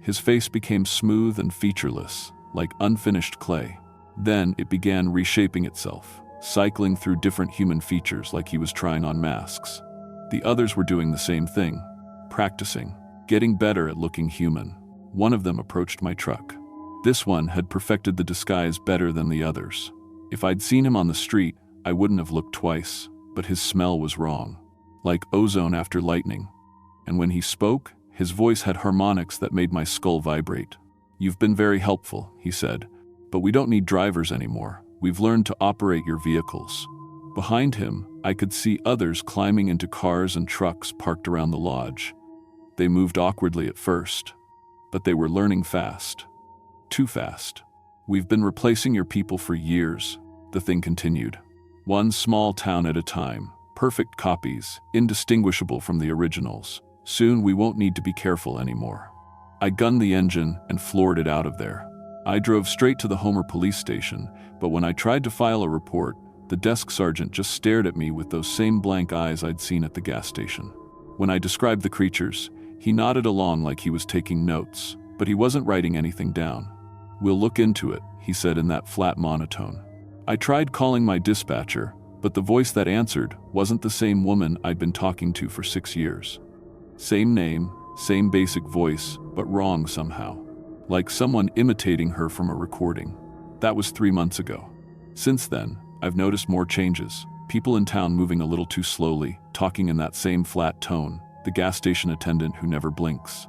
His face became smooth and featureless, like unfinished clay. Then it began reshaping itself, cycling through different human features like he was trying on masks. The others were doing the same thing, practicing, getting better at looking human. One of them approached my truck. This one had perfected the disguise better than the others. If I'd seen him on the street, I wouldn't have looked twice, but his smell was wrong, like ozone after lightning. And when he spoke, his voice had harmonics that made my skull vibrate. "You've been very helpful," he said, "but we don't need drivers anymore. We've learned to operate your vehicles." Behind him, I could see others climbing into cars and trucks parked around the lodge. They moved awkwardly at first, but they were learning fast. Too fast. "We've been replacing your people for years," the thing continued. "One small town at a time, perfect copies, indistinguishable from the originals. Soon we won't need to be careful anymore." I gunned the engine and floored it out of there. I drove straight to the Homer police station, but when I tried to file a report, the desk sergeant just stared at me with those same blank eyes I'd seen at the gas station. When I described the creatures, he nodded along like he was taking notes, but he wasn't writing anything down. "We'll look into it," he said in that flat monotone. I tried calling my dispatcher, but the voice that answered wasn't the same woman I'd been talking to for 6 years. Same name, same basic voice, but wrong somehow. Like someone imitating her from a recording. That was 3 months ago. Since then, I've noticed more changes. People in town moving a little too slowly, talking in that same flat tone, the gas station attendant who never blinks,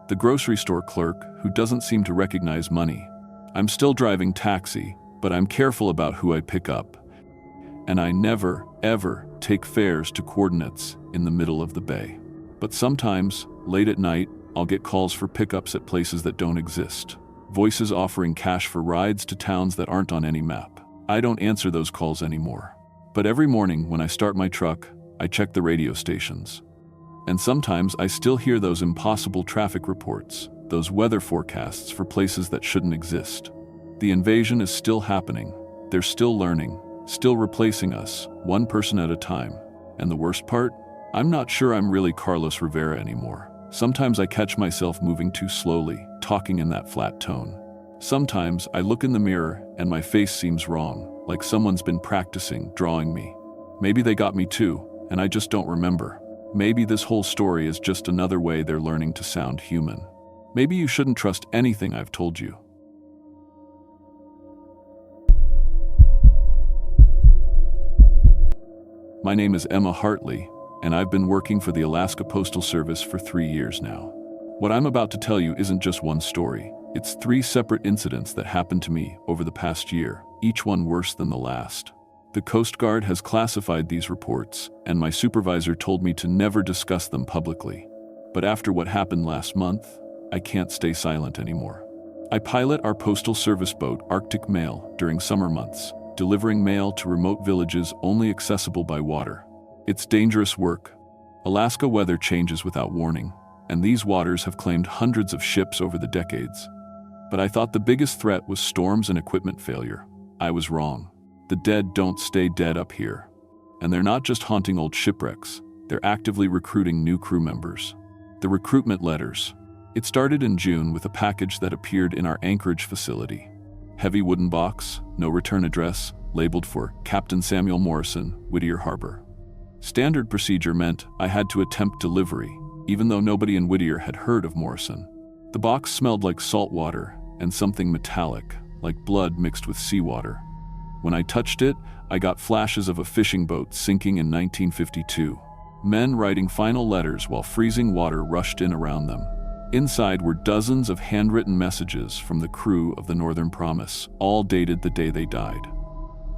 the grocery store clerk who doesn't seem to recognize money. I'm still driving taxi, but I'm careful about who I pick up. And I never, ever take fares to coordinates in the middle of the bay. But sometimes, late at night, I'll get calls for pickups at places that don't exist. Voices offering cash for rides to towns that aren't on any map. I don't answer those calls anymore. But every morning when I start my truck, I check the radio stations. And sometimes I still hear those impossible traffic reports, those weather forecasts for places that shouldn't exist. The invasion is still happening. They're still learning, still replacing us, one person at a time. And the worst part? I'm not sure I'm really Carlos Rivera anymore. Sometimes I catch myself moving too slowly, talking in that flat tone. Sometimes I look in the mirror and my face seems wrong, like someone's been practicing, drawing me. Maybe they got me too, and I just don't remember. Maybe this whole story is just another way they're learning to sound human. Maybe you shouldn't trust anything I've told you. My name is Emma Hartley, and I've been working for the Alaska Postal Service for 3 years now. What I'm about to tell you isn't just one story. It's 3 separate incidents that happened to me over the past year, each one worse than the last. The Coast Guard has classified these reports, and my supervisor told me to never discuss them publicly. But after what happened last month, I can't stay silent anymore. I pilot our postal service boat, Arctic Mail, during summer months, delivering mail to remote villages only accessible by water. It's dangerous work. Alaska weather changes without warning, and these waters have claimed hundreds of ships over the decades. But I thought the biggest threat was storms and equipment failure. I was wrong. The dead don't stay dead up here. And they're not just haunting old shipwrecks, they're actively recruiting new crew members. The recruitment letters. It started in June with a package that appeared in our Anchorage facility. Heavy wooden box, no return address, labeled for Captain Samuel Morrison, Whittier Harbor. Standard procedure meant I had to attempt delivery, even though nobody in Whittier had heard of Morrison. The box smelled like salt water and something metallic, like blood mixed with seawater. When I touched it, I got flashes of a fishing boat sinking in 1952. Men writing final letters while freezing water rushed in around them. Inside were dozens of handwritten messages from the crew of the Northern Promise, all dated the day they died.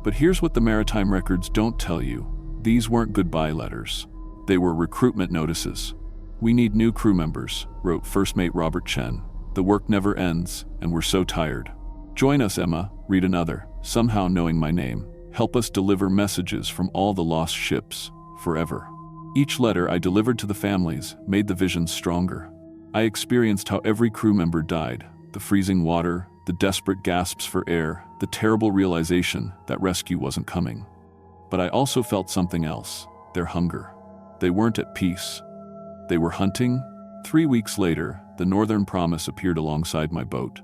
But here's what the maritime records don't tell you. These weren't goodbye letters. They were recruitment notices. "We need new crew members," wrote First Mate Robert Chen. "The work never ends, and we're so tired. Join us, Emma," read another, somehow knowing my name. "Help us deliver messages from all the lost ships, forever." Each letter I delivered to the families made the vision stronger. I experienced how every crew member died, the freezing water, the desperate gasps for air, the terrible realization that rescue wasn't coming. But I also felt something else, their hunger. They weren't at peace. They were hunting. 3 weeks later, the Northern Promise appeared alongside my boat.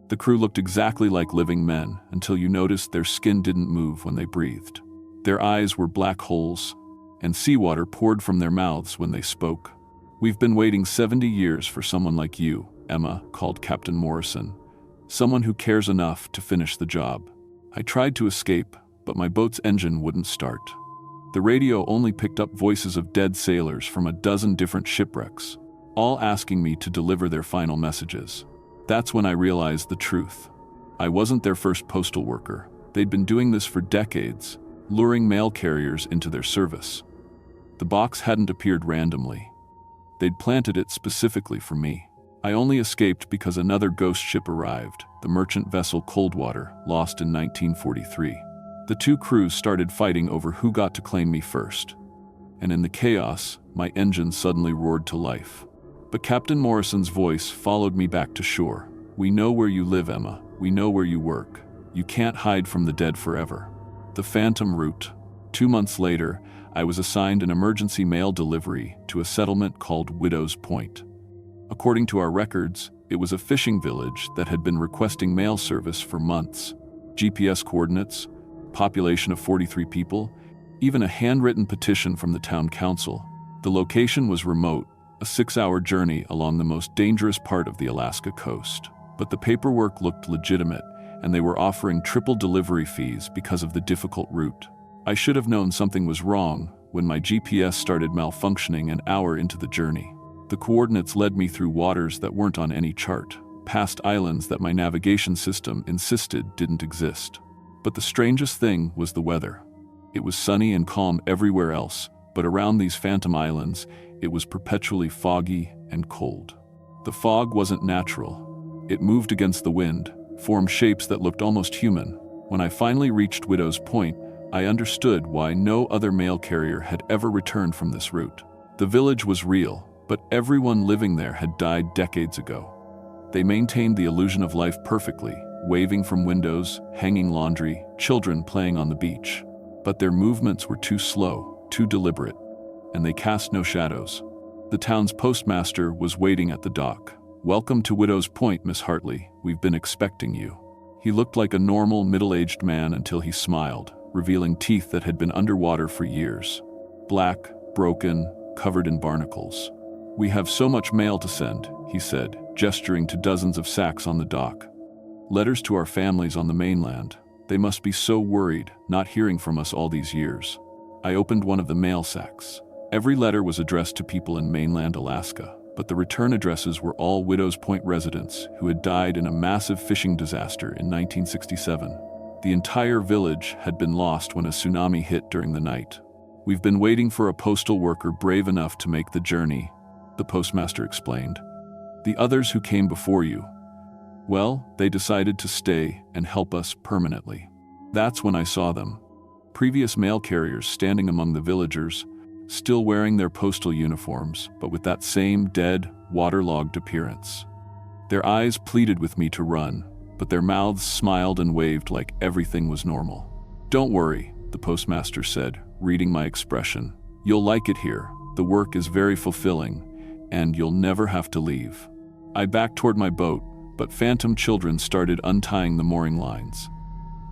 The crew looked exactly like living men until you noticed their skin didn't move when they breathed. Their eyes were black holes, and seawater poured from their mouths when they spoke. "We've been waiting 70 years for someone like you," Emma called Captain Morrison. "Someone who cares enough to finish the job." I tried to escape, but my boat's engine wouldn't start. The radio only picked up voices of dead sailors from a dozen different shipwrecks, all asking me to deliver their final messages. That's when I realized the truth. I wasn't their first postal worker. They'd been doing this for decades, luring mail carriers into their service. The box hadn't appeared randomly. They'd planted it specifically for me. I only escaped because another ghost ship arrived, the merchant vessel Coldwater, lost in 1943. The two crews started fighting over who got to claim me first. And in the chaos, my engine suddenly roared to life. But Captain Morrison's voice followed me back to shore. "We know where you live, Emma. We know where you work. You can't hide from the dead forever." The Phantom Route. 2 months later, I was assigned an emergency mail delivery to a settlement called Widow's Point. According to our records, it was a fishing village that had been requesting mail service for months. GPS coordinates, population of 43 people, even a handwritten petition from the town council. The location was remote, a 6-hour journey along the most dangerous part of the Alaska coast. But the paperwork looked legitimate, and they were offering triple delivery fees because of the difficult route. I should have known something was wrong when my GPS started malfunctioning an hour into the journey. The coordinates led me through waters that weren't on any chart, past islands that my navigation system insisted didn't exist. But the strangest thing was the weather. It was sunny and calm everywhere else, but around these phantom islands, it was perpetually foggy and cold. The fog wasn't natural. It moved against the wind, formed shapes that looked almost human. When I finally reached Widow's Point, I understood why no other mail carrier had ever returned from this route. The village was real, but everyone living there had died decades ago. They maintained the illusion of life perfectly, waving from windows, hanging laundry, children playing on the beach. But their movements were too slow, too deliberate, and they cast no shadows. The town's postmaster was waiting at the dock. "Welcome to Widow's Point, Miss Hartley. We've been expecting you." He looked like a normal, middle-aged man until he smiled, revealing teeth that had been underwater for years. Black, broken, covered in barnacles. "We have so much mail to send," he said, gesturing to dozens of sacks on the dock. "Letters to our families on the mainland. They must be so worried, not hearing from us all these years." I opened one of the mail sacks. Every letter was addressed to people in mainland Alaska, but the return addresses were all Widow's Point residents who had died in a massive fishing disaster in 1967. The entire village had been lost when a tsunami hit during the night. "We've been waiting for a postal worker brave enough to make the journey," the postmaster explained. "The others who came before you, well, they decided to stay and help us permanently." That's when I saw them. Previous mail carriers standing among the villagers, still wearing their postal uniforms, but with that same dead, waterlogged appearance. Their eyes pleaded with me to run, but their mouths smiled and waved like everything was normal. "Don't worry," the postmaster said, reading my expression. "You'll like it here. The work is very fulfilling, and you'll never have to leave." I backed toward my boat, but phantom children started untying the mooring lines.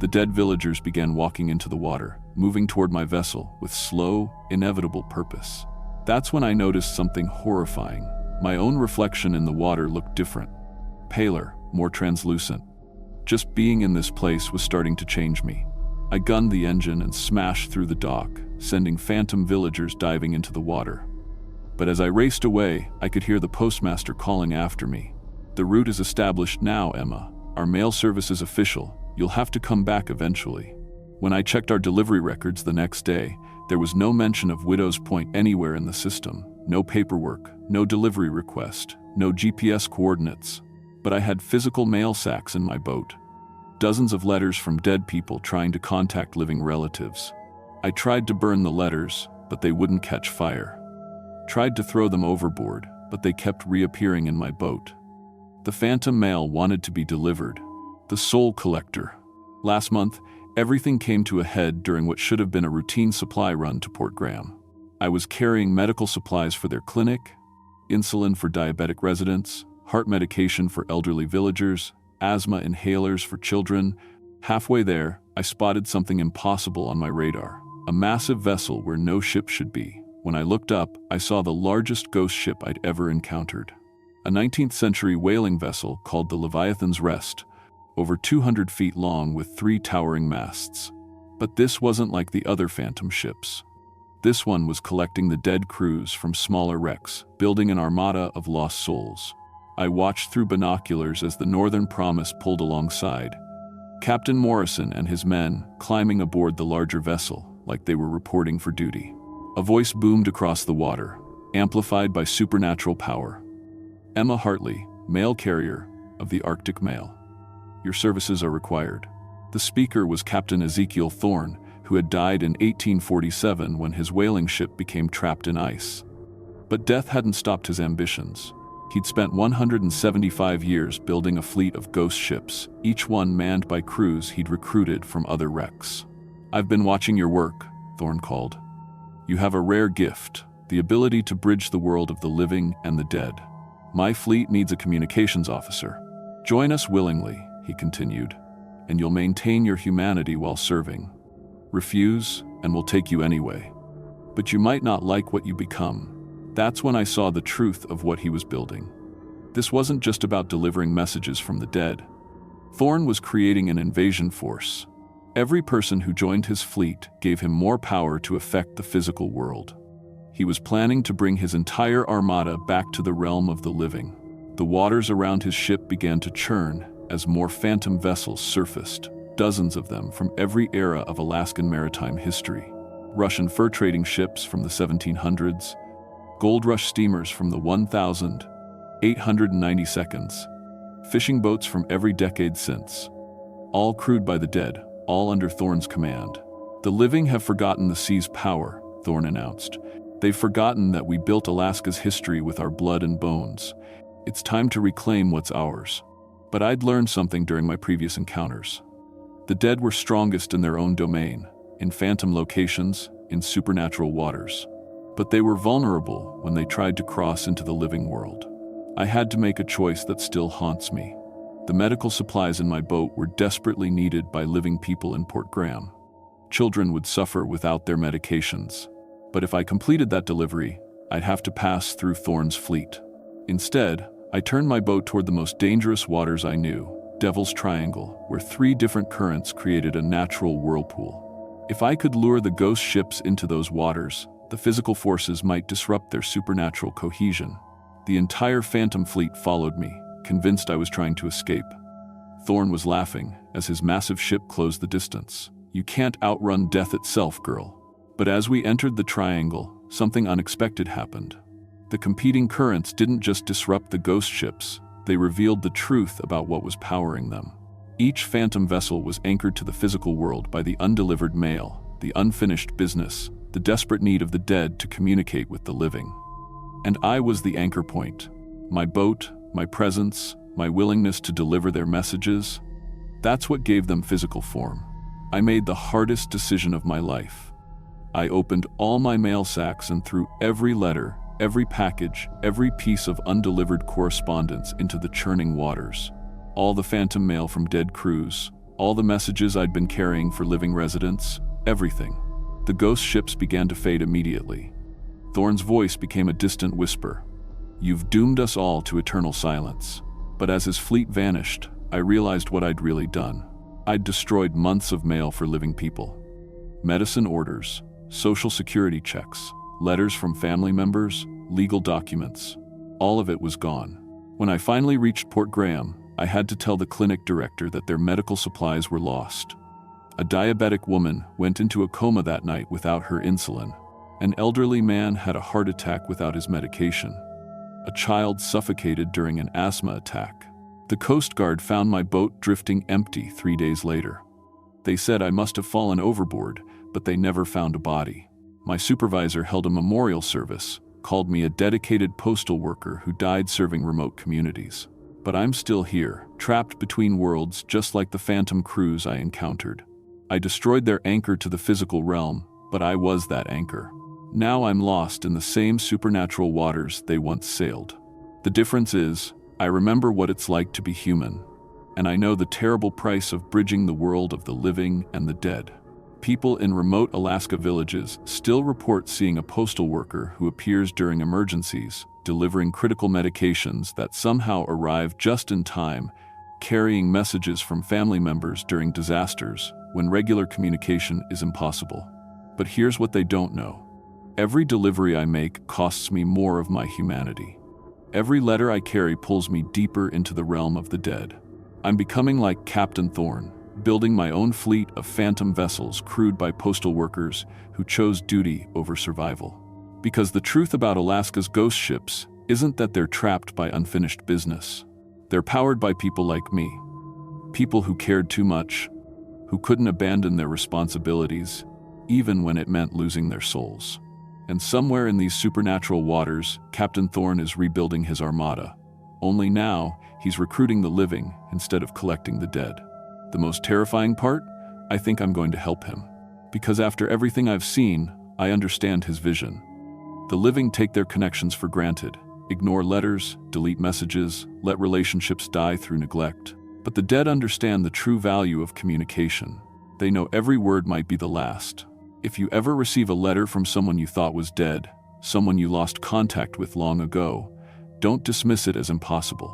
The dead villagers began walking into the water, moving toward my vessel with slow, inevitable purpose. That's when I noticed something horrifying. My own reflection in the water looked different. Paler, more translucent. Just being in this place was starting to change me. I gunned the engine and smashed through the dock, sending phantom villagers diving into the water. But as I raced away, I could hear the postmaster calling after me. "The route is established now, Emma. Our mail service is official. You'll have to come back eventually." When I checked our delivery records the next day, there was no mention of Widow's Point anywhere in the system. No paperwork, no delivery request, no GPS coordinates. But I had physical mail sacks in my boat. Dozens of letters from dead people trying to contact living relatives. I tried to burn the letters, but they wouldn't catch fire. Tried to throw them overboard, but they kept reappearing in my boat. The phantom mail wanted to be delivered. The soul collector. Last month, everything came to a head during what should have been a routine supply run to Port Graham. I was carrying medical supplies for their clinic, insulin for diabetic residents, heart medication for elderly villagers, asthma inhalers for children. Halfway there, I spotted something impossible on my radar. A massive vessel where no ship should be. When I looked up, I saw the largest ghost ship I'd ever encountered. A 19th century whaling vessel called the Leviathan's Rest, over 200 feet long with 3 towering masts. But this wasn't like the other phantom ships. This one was collecting the dead crews from smaller wrecks, building an armada of lost souls. I watched through binoculars as the Northern Promise pulled alongside. Captain Morrison and his men climbing aboard the larger vessel like they were reporting for duty. A voice boomed across the water, amplified by supernatural power. "Emma Hartley, mail carrier of the Arctic Mail. Your services are required." The speaker was Captain Ezekiel Thorne, who had died in 1847 when his whaling ship became trapped in ice. But death hadn't stopped his ambitions. He'd spent 175 years building a fleet of ghost ships, each one manned by crews he'd recruited from other wrecks. "I've been watching your work," Thorne called. "You have a rare gift, the ability to bridge the world of the living and the dead. My fleet needs a communications officer. Join us willingly," he continued, "and you'll maintain your humanity while serving. Refuse, and we'll take you anyway. But you might not like what you become." That's when I saw the truth of what he was building. This wasn't just about delivering messages from the dead. Thorne was creating an invasion force. Every person who joined his fleet gave him more power to affect the physical world. He was planning to bring his entire armada back to the realm of the living. The waters around his ship began to churn as more phantom vessels surfaced, dozens of them from every era of Alaskan maritime history. Russian fur trading ships from the 1700s, gold rush steamers from the 1892, fishing boats from every decade since. All crewed by the dead, all under Thorne's command. "The living have forgotten the sea's power," Thorne announced. "They've forgotten that we built Alaska's history with our blood and bones. It's time to reclaim what's ours." But I'd learned something during my previous encounters. The dead were strongest in their own domain, in phantom locations, in supernatural waters. But they were vulnerable when they tried to cross into the living world. I had to make a choice that still haunts me. The medical supplies in my boat were desperately needed by living people in Port Graham. Children would suffer without their medications. But if I completed that delivery, I'd have to pass through Thorne's fleet. Instead, I turned my boat toward the most dangerous waters I knew, Devil's Triangle, where 3 different currents created a natural whirlpool. If I could lure the ghost ships into those waters, the physical forces might disrupt their supernatural cohesion. The entire phantom fleet followed me, convinced I was trying to escape. Thorne was laughing as his massive ship closed the distance. "You can't outrun death itself, girl." But as we entered the triangle, something unexpected happened. The competing currents didn't just disrupt the ghost ships, they revealed the truth about what was powering them. Each phantom vessel was anchored to the physical world by the undelivered mail, the unfinished business, the desperate need of the dead to communicate with the living. And I was the anchor point. My boat, my presence, my willingness to deliver their messages, that's what gave them physical form. I made the hardest decision of my life. I opened all my mail sacks and threw every letter, every package, every piece of undelivered correspondence into the churning waters. All the phantom mail from dead crews, all the messages I'd been carrying for living residents, everything. The ghost ships began to fade immediately. Thorne's voice became a distant whisper. "You've doomed us all to eternal silence." But as his fleet vanished, I realized what I'd really done. I'd destroyed months of mail for living people. Medicine orders, social security checks, letters from family members, legal documents. All of it was gone. When I finally reached Port Graham, I had to tell the clinic director that their medical supplies were lost. A diabetic woman went into a coma that night without her insulin. An elderly man had a heart attack without his medication. A child suffocated during an asthma attack. The Coast Guard found my boat drifting empty 3 days later. They said I must have fallen overboard, but they never found a body. My supervisor held a memorial service, called me a dedicated postal worker who died serving remote communities. But I'm still here, trapped between worlds just like the phantom crews I encountered. I destroyed their anchor to the physical realm, but I was that anchor. Now I'm lost in the same supernatural waters they once sailed. The difference is, I remember what it's like to be human, and I know the terrible price of bridging the world of the living and the dead. People in remote Alaska villages still report seeing a postal worker who appears during emergencies, delivering critical medications that somehow arrive just in time, carrying messages from family members during disasters when regular communication is impossible. But here's what they don't know. Every delivery I make costs me more of my humanity. Every letter I carry pulls me deeper into the realm of the dead. I'm becoming like Captain Thorne, building my own fleet of phantom vessels crewed by postal workers who chose duty over survival. Because the truth about Alaska's ghost ships isn't that they're trapped by unfinished business. They're powered by people like me. People who cared too much, who couldn't abandon their responsibilities, even when it meant losing their souls. And somewhere in these supernatural waters, Captain Thorne is rebuilding his armada. Only now, he's recruiting the living instead of collecting the dead. The most terrifying part? I think I'm going to help him. Because after everything I've seen, I understand his vision. The living take their connections for granted, ignore letters, delete messages, let relationships die through neglect. But the dead understand the true value of communication. They know every word might be the last. If you ever receive a letter from someone you thought was dead, someone you lost contact with long ago, don't dismiss it as impossible.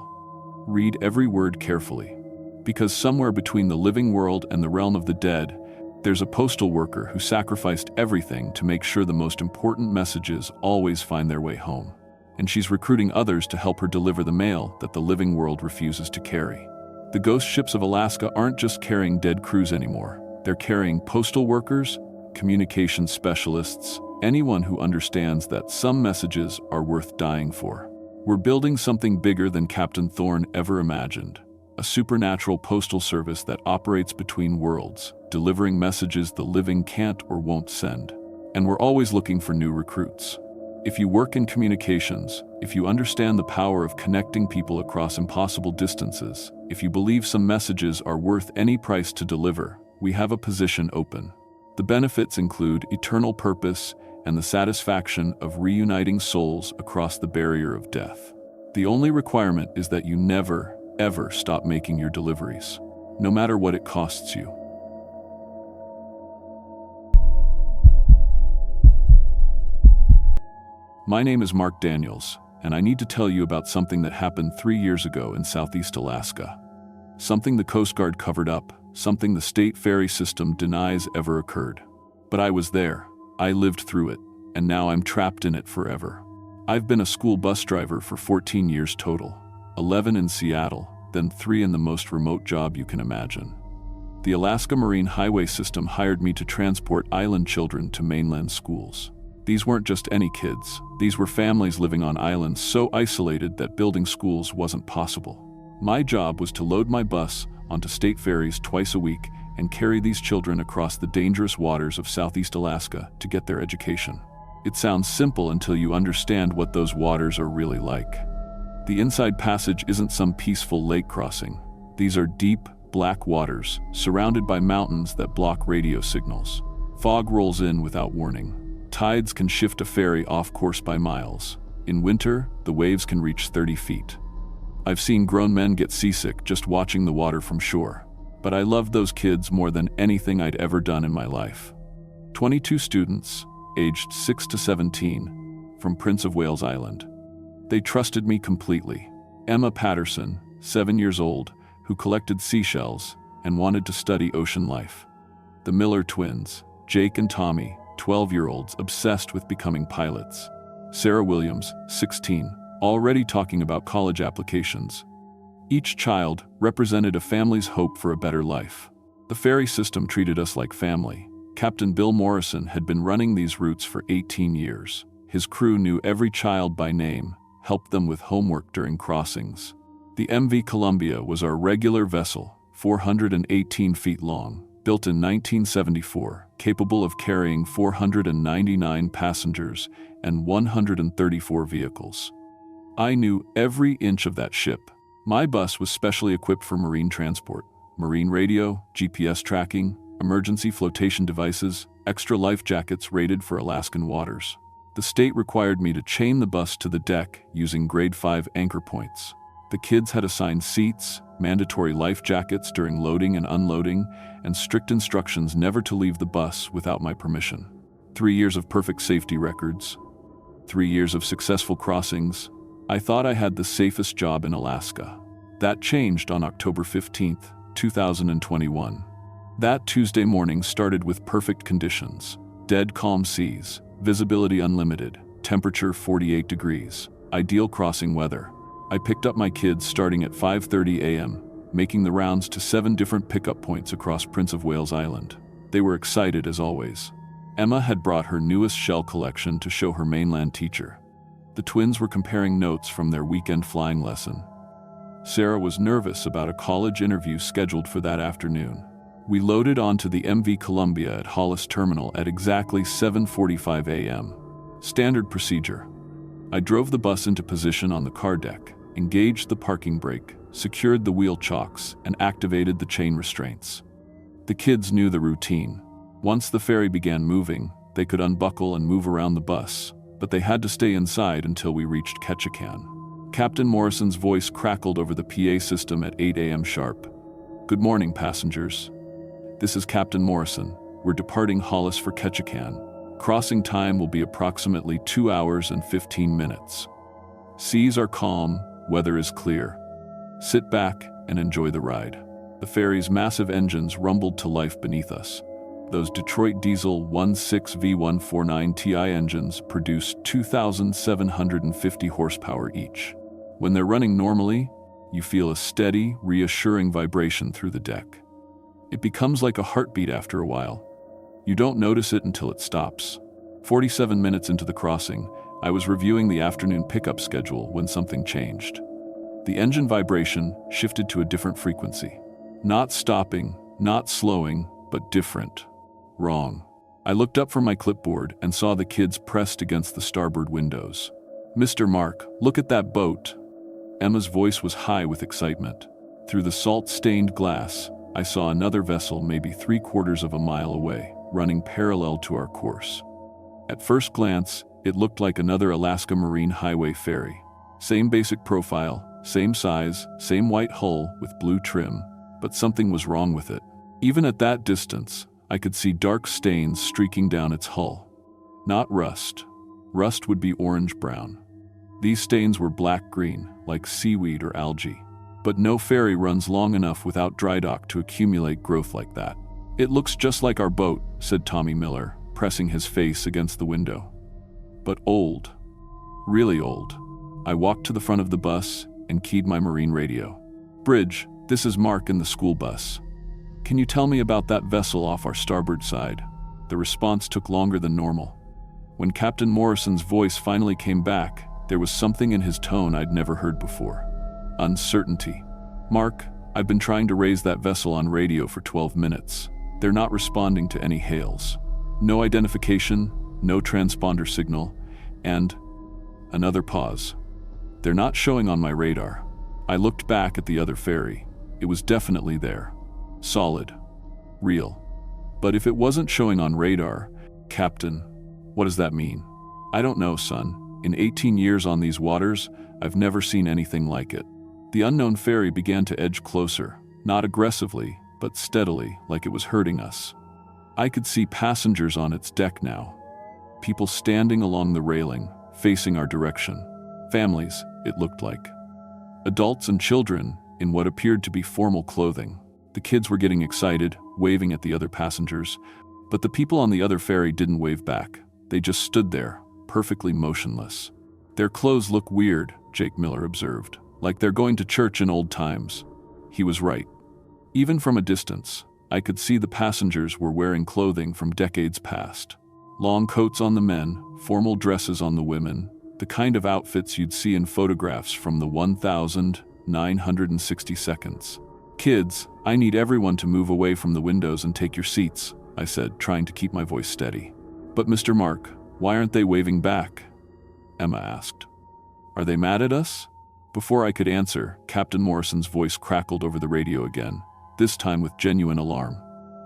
Read every word carefully. Because somewhere between the living world and the realm of the dead, there's a postal worker who sacrificed everything to make sure the most important messages always find their way home. And she's recruiting others to help her deliver the mail that the living world refuses to carry. The ghost ships of Alaska aren't just carrying dead crews anymore. They're carrying postal workers, communication specialists, anyone who understands that some messages are worth dying for. We're building something bigger than Captain Thorne ever imagined. A supernatural postal service that operates between worlds, delivering messages the living can't or won't send. And we're always looking for new recruits. If you work in communications, if you understand the power of connecting people across impossible distances, if you believe some messages are worth any price to deliver, we have a position open. The benefits include eternal purpose and the satisfaction of reuniting souls across the barrier of death. The only requirement is that you never, ever stop making your deliveries, no matter what it costs you. My name is Mark Daniels, and I need to tell you about something that happened 3 years ago in Southeast Alaska. Something the Coast Guard covered up, something the state ferry system denies ever occurred. But I was there, I lived through it, and now I'm trapped in it forever. I've been a school bus driver for 14 years total, 11 in Seattle, then 3 in the most remote job you can imagine. The Alaska Marine Highway System hired me to transport island children to mainland schools. These weren't just any kids. These were families living on islands so isolated that building schools wasn't possible. My job was to load my bus onto state ferries twice a week and carry these children across the dangerous waters of Southeast Alaska to get their education. It sounds simple until you understand what those waters are really like. The Inside Passage isn't some peaceful lake crossing. These are deep, black waters, surrounded by mountains that block radio signals. Fog rolls in without warning. Tides can shift a ferry off course by miles. In winter, the waves can reach 30 feet. I've seen grown men get seasick just watching the water from shore. But I loved those kids more than anything I'd ever done in my life. 22 students, aged 6 to 17, from Prince of Wales Island. They trusted me completely. Emma Patterson, 7 years old, who collected seashells and wanted to study ocean life. The Miller twins, Jake and Tommy, 12-year-olds obsessed with becoming pilots. Sarah Williams, 16, already talking about college applications. Each child represented a family's hope for a better life. The ferry system treated us like family. Captain Bill Morrison had been running these routes for 18 years. His crew knew every child by name, helped them with homework during crossings. The MV Columbia was our regular vessel, 418 feet long, built in 1974, capable of carrying 499 passengers and 134 vehicles. I knew every inch of that ship. My bus was specially equipped for marine transport, marine radio, GPS tracking, emergency flotation devices, extra life jackets rated for Alaskan waters. The state required me to chain the bus to the deck using grade 5 anchor points. The kids had assigned seats, mandatory life jackets during loading and unloading, and strict instructions never to leave the bus without my permission. 3 years of perfect safety records. 3 years of successful crossings. I thought I had the safest job in Alaska. That changed on October 15, 2021. That Tuesday morning started with perfect conditions. Dead calm seas, visibility unlimited, temperature 48 degrees, ideal crossing weather. I picked up my kids starting at 5:30 a.m., making the rounds to 7 different pickup points across Prince of Wales Island. They were excited as always. Emma had brought her newest shell collection to show her mainland teacher. The twins were comparing notes from their weekend flying lesson. Sarah was nervous about a college interview scheduled for that afternoon. We loaded onto the MV Columbia at Hollis Terminal at exactly 7:45 a.m. Standard procedure. I drove the bus into position on the car deck, engaged the parking brake, secured the wheel chocks, and activated the chain restraints. The kids knew the routine. Once the ferry began moving, they could unbuckle and move around the bus, but they had to stay inside until we reached Ketchikan. Captain Morrison's voice crackled over the PA system at 8 a.m. sharp. "Good morning, passengers. This is Captain Morrison. We're departing Hollis for Ketchikan. Crossing time will be approximately 2 hours and 15 minutes. Seas are calm, weather is clear. Sit back and enjoy the ride." The ferry's massive engines rumbled to life beneath us. Those Detroit diesel 16V149 TI engines produce 2,750 horsepower each. When they're running normally, you feel a steady, reassuring vibration through the deck. It becomes like a heartbeat after a while. You don't notice it until it stops. 47 minutes into the crossing, I was reviewing the afternoon pickup schedule when something changed. The engine vibration shifted to a different frequency. Not stopping, not slowing, but different. Wrong. I looked up from my clipboard and saw the kids pressed against the starboard windows. "Mr. Mark, look at that boat." Emma's voice was high with excitement. Through the salt-stained glass, I saw another vessel maybe 3/4 of a mile away, running parallel to our course. At first glance, it looked like another Alaska Marine Highway ferry. Same basic profile, same size, same white hull with blue trim, but something was wrong with it. Even at that distance, I could see dark stains streaking down its hull. Not rust. Rust would be orange-brown. These stains were black-green, like seaweed or algae. But no ferry runs long enough without dry dock to accumulate growth like that. "It looks just like our boat," said Tommy Miller, pressing his face against the window. "But old. Really old." I walked to the front of the bus and keyed my marine radio. "Bridge, this is Mark in the school bus. Can you tell me about that vessel off our starboard side?" The response took longer than normal. When Captain Morrison's voice finally came back, there was something in his tone I'd never heard before. Uncertainty. "Mark, I've been trying to raise that vessel on radio for 12 minutes. They're not responding to any hails. No identification, no transponder signal, and..." Another pause. "They're not showing on my radar." I looked back at the other ferry. It was definitely there. Solid. Real. But if it wasn't showing on radar, Captain, what does that mean? "I don't know, son. In 18 years on these waters, I've never seen anything like it." The unknown ferry began to edge closer, not aggressively, but steadily, like it was hurting us. I could see passengers on its deck now. People standing along the railing, facing our direction. Families, it looked like. Adults and children, in what appeared to be formal clothing. The kids were getting excited, waving at the other passengers, but the people on the other ferry didn't wave back. They just stood there, perfectly motionless. "Their clothes look weird," Jake Miller observed, "like they're going to church in old times." He was right. Even from a distance, I could see the passengers were wearing clothing from decades past. Long coats on the men, formal dresses on the women, the kind of outfits you'd see in photographs from the 1960 seconds. "Kids, I need everyone to move away from the windows and take your seats," I said, trying to keep my voice steady. "But Mr. Mark, why aren't they waving back?" Emma asked. "Are they mad at us?" Before I could answer, Captain Morrison's voice crackled over the radio again, this time with genuine alarm.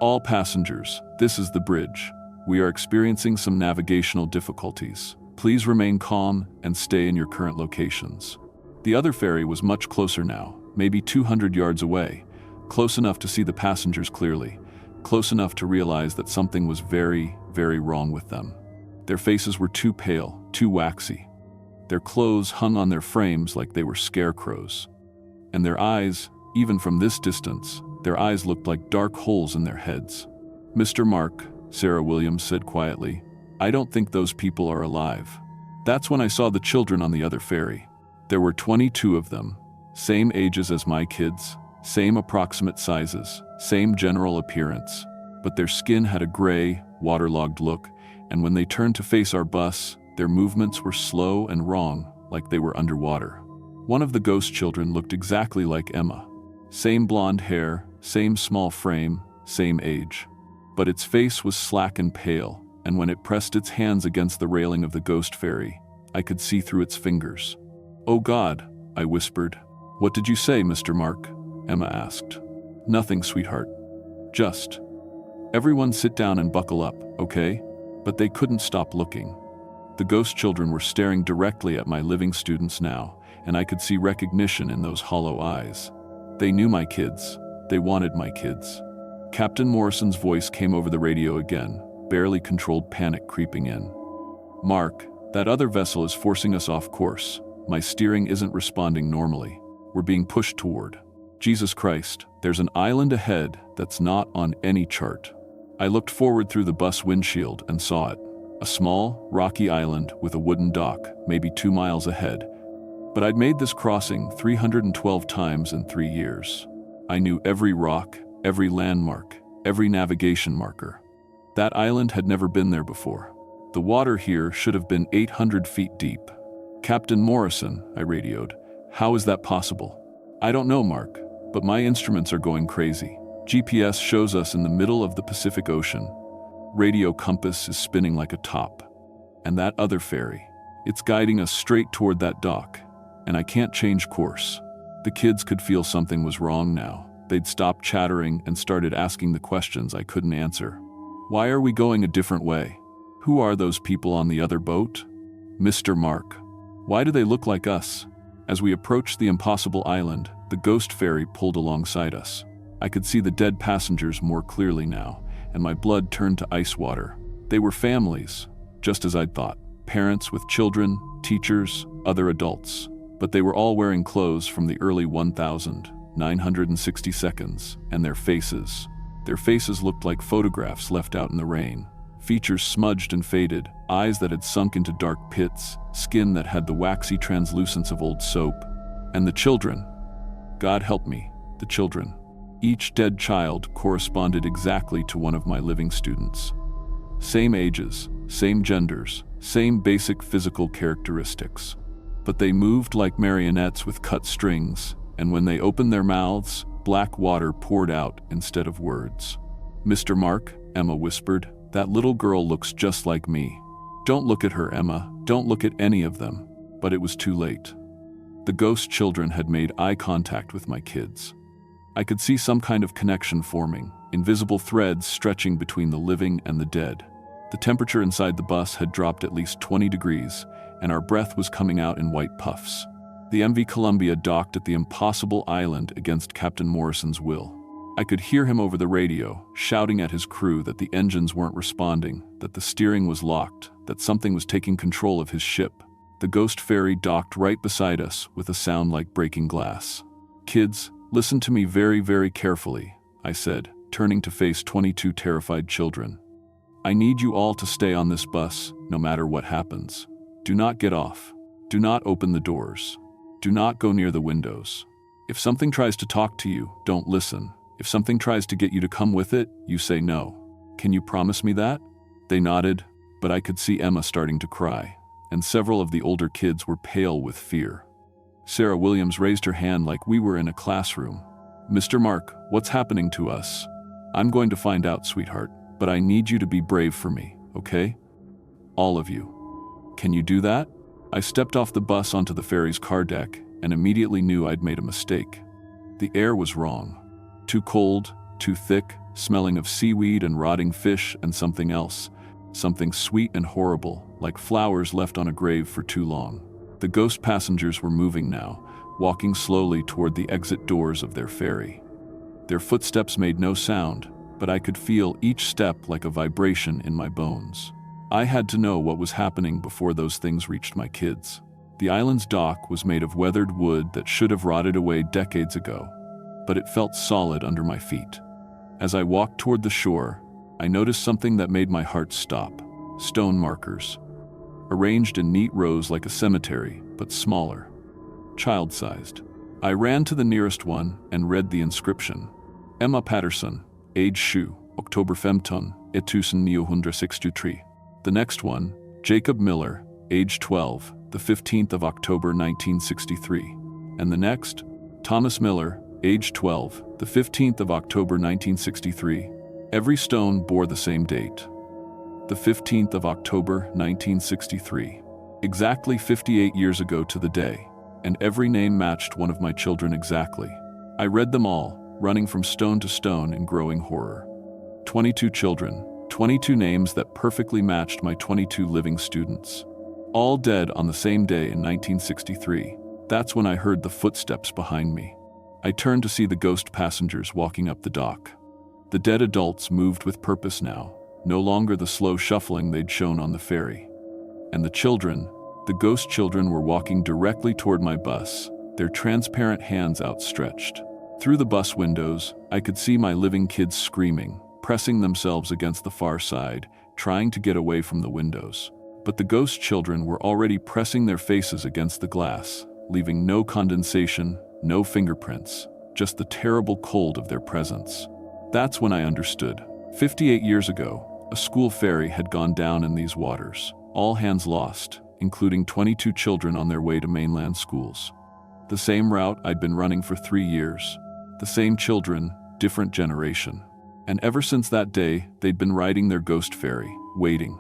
"All passengers, this is the bridge. We are experiencing some navigational difficulties. Please remain calm and stay in your current locations." The other ferry was much closer now, maybe 200 yards away, close enough to see the passengers clearly, close enough to realize that something was very, very wrong with them. Their faces were too pale, too waxy. Their clothes hung on their frames like they were scarecrows. And their eyes, even from this distance, their eyes looked like dark holes in their heads. "Mr. Mark," Sarah Williams said quietly, "I don't think those people are alive." That's when I saw the children on the other ferry. There were 22 of them, same ages as my kids, same approximate sizes, same general appearance, but their skin had a gray, waterlogged look, and when they turned to face our bus, their movements were slow and wrong, like they were underwater. One of the ghost children looked exactly like Emma. Same blonde hair, same small frame, same age. But its face was slack and pale, and when it pressed its hands against the railing of the ghost ferry, I could see through its fingers. "Oh God," I whispered. "What did you say, Mr. Mark?" Emma asked. "Nothing, sweetheart. Just... Everyone sit down and buckle up, okay?" But they couldn't stop looking. The ghost children were staring directly at my living students now, and I could see recognition in those hollow eyes. They knew my kids. They wanted my kids. Captain Morrison's voice came over the radio again, barely controlled panic creeping in. "Mark, that other vessel is forcing us off course. My steering isn't responding normally. We're being pushed toward. Jesus Christ, there's an island ahead that's not on any chart." I looked forward through the bus windshield and saw it. A small, rocky island with a wooden dock, maybe 2 miles ahead. But I'd made this crossing 312 times in 3 years. I knew every rock, every landmark, every navigation marker. That island had never been there before. The water here should have been 800 feet deep. "Captain Morrison," I radioed, "how is that possible?" "I don't know, Mark, but my instruments are going crazy. GPS shows us in the middle of the Pacific Ocean. Radio compass is spinning like a top. And that other ferry, it's guiding us straight toward that dock, and I can't change course." The kids could feel something was wrong now. They'd stopped chattering and started asking the questions I couldn't answer. "Why are we going a different way? Who are those people on the other boat? Mr. Mark, why do they look like us?" As we approached the impossible island, the ghost ferry pulled alongside us. I could see the dead passengers more clearly now, and my blood turned to ice water. They were families, just as I'd thought. Parents with children, teachers, other adults. But they were all wearing clothes from the early 1960 seconds, and their faces looked like photographs left out in the rain. Features smudged and faded, eyes that had sunk into dark pits, skin that had the waxy translucence of old soap. And the children. God help me, the children. Each dead child corresponded exactly to one of my living students. Same ages, same genders, same basic physical characteristics. But they moved like marionettes with cut strings, and when they opened their mouths, black water poured out instead of words. "Mr. Mark," Emma whispered, "that little girl looks just like me." "Don't look at her, Emma, don't look at any of them." But it was too late. The ghost children had made eye contact with my kids. I could see some kind of connection forming, invisible threads stretching between the living and the dead. The temperature inside the bus had dropped at least 20 degrees, and our breath was coming out in white puffs. The MV Columbia docked at the impossible island against Captain Morrison's will. I could hear him over the radio, shouting at his crew that the engines weren't responding, that the steering was locked, that something was taking control of his ship. The ghost ferry docked right beside us with a sound like breaking glass. "Kids, listen to me very, very carefully," I said, turning to face 22 terrified children. "I need you all to stay on this bus, no matter what happens. Do not get off. Do not open the doors. Do not go near the windows. If something tries to talk to you, don't listen. If something tries to get you to come with it, you say no. Can you promise me that?" They nodded, but I could see Emma starting to cry, and several of the older kids were pale with fear. Sarah Williams raised her hand like we were in a classroom. "Mr. Mark, what's happening to us?" "I'm going to find out, sweetheart, but I need you to be brave for me, okay? All of you. Can you do that?" I stepped off the bus onto the ferry's car deck and immediately knew I'd made a mistake. The air was wrong. Too cold, too thick, smelling of seaweed and rotting fish and something else. Something sweet and horrible, like flowers left on a grave for too long. The ghost passengers were moving now, walking slowly toward the exit doors of their ferry. Their footsteps made no sound, but I could feel each step like a vibration in my bones. I had to know what was happening before those things reached my kids. The island's dock was made of weathered wood that should have rotted away decades ago, but it felt solid under my feet. As I walked toward the shore, I noticed something that made my heart stop. Stone markers. Arranged in neat rows like a cemetery, but smaller. Child-sized. I ran to the nearest one and read the inscription. Emma Patterson, age 7, October 15, 1963. The next one, Jacob Miller, age 12, the 15th of October 1963. And the next, Thomas Miller, age 12, the 15th of October 1963. Every stone bore the same date. The 15th of October 1963. Exactly 58 years ago to the day, and every name matched one of my children exactly. I read them all, running from stone to stone in growing horror. 22 children, 22 names that perfectly matched my 22 living students. All dead on the same day in 1963. That's when I heard the footsteps behind me. I turned to see the ghost passengers walking up the dock. The dead adults moved with purpose now, no longer the slow shuffling they'd shown on the ferry. And the children, the ghost children, were walking directly toward my bus, their transparent hands outstretched. Through the bus windows, I could see my living kids screaming, pressing themselves against the far side, trying to get away from the windows. But the ghost children were already pressing their faces against the glass, leaving no condensation, no fingerprints, just the terrible cold of their presence. That's when I understood. 58 years ago, a school ferry had gone down in these waters, all hands lost, including 22 children on their way to mainland schools. The same route I'd been running for 3 years. The same children, different generation. And ever since that day, they'd been riding their ghost ferry, waiting.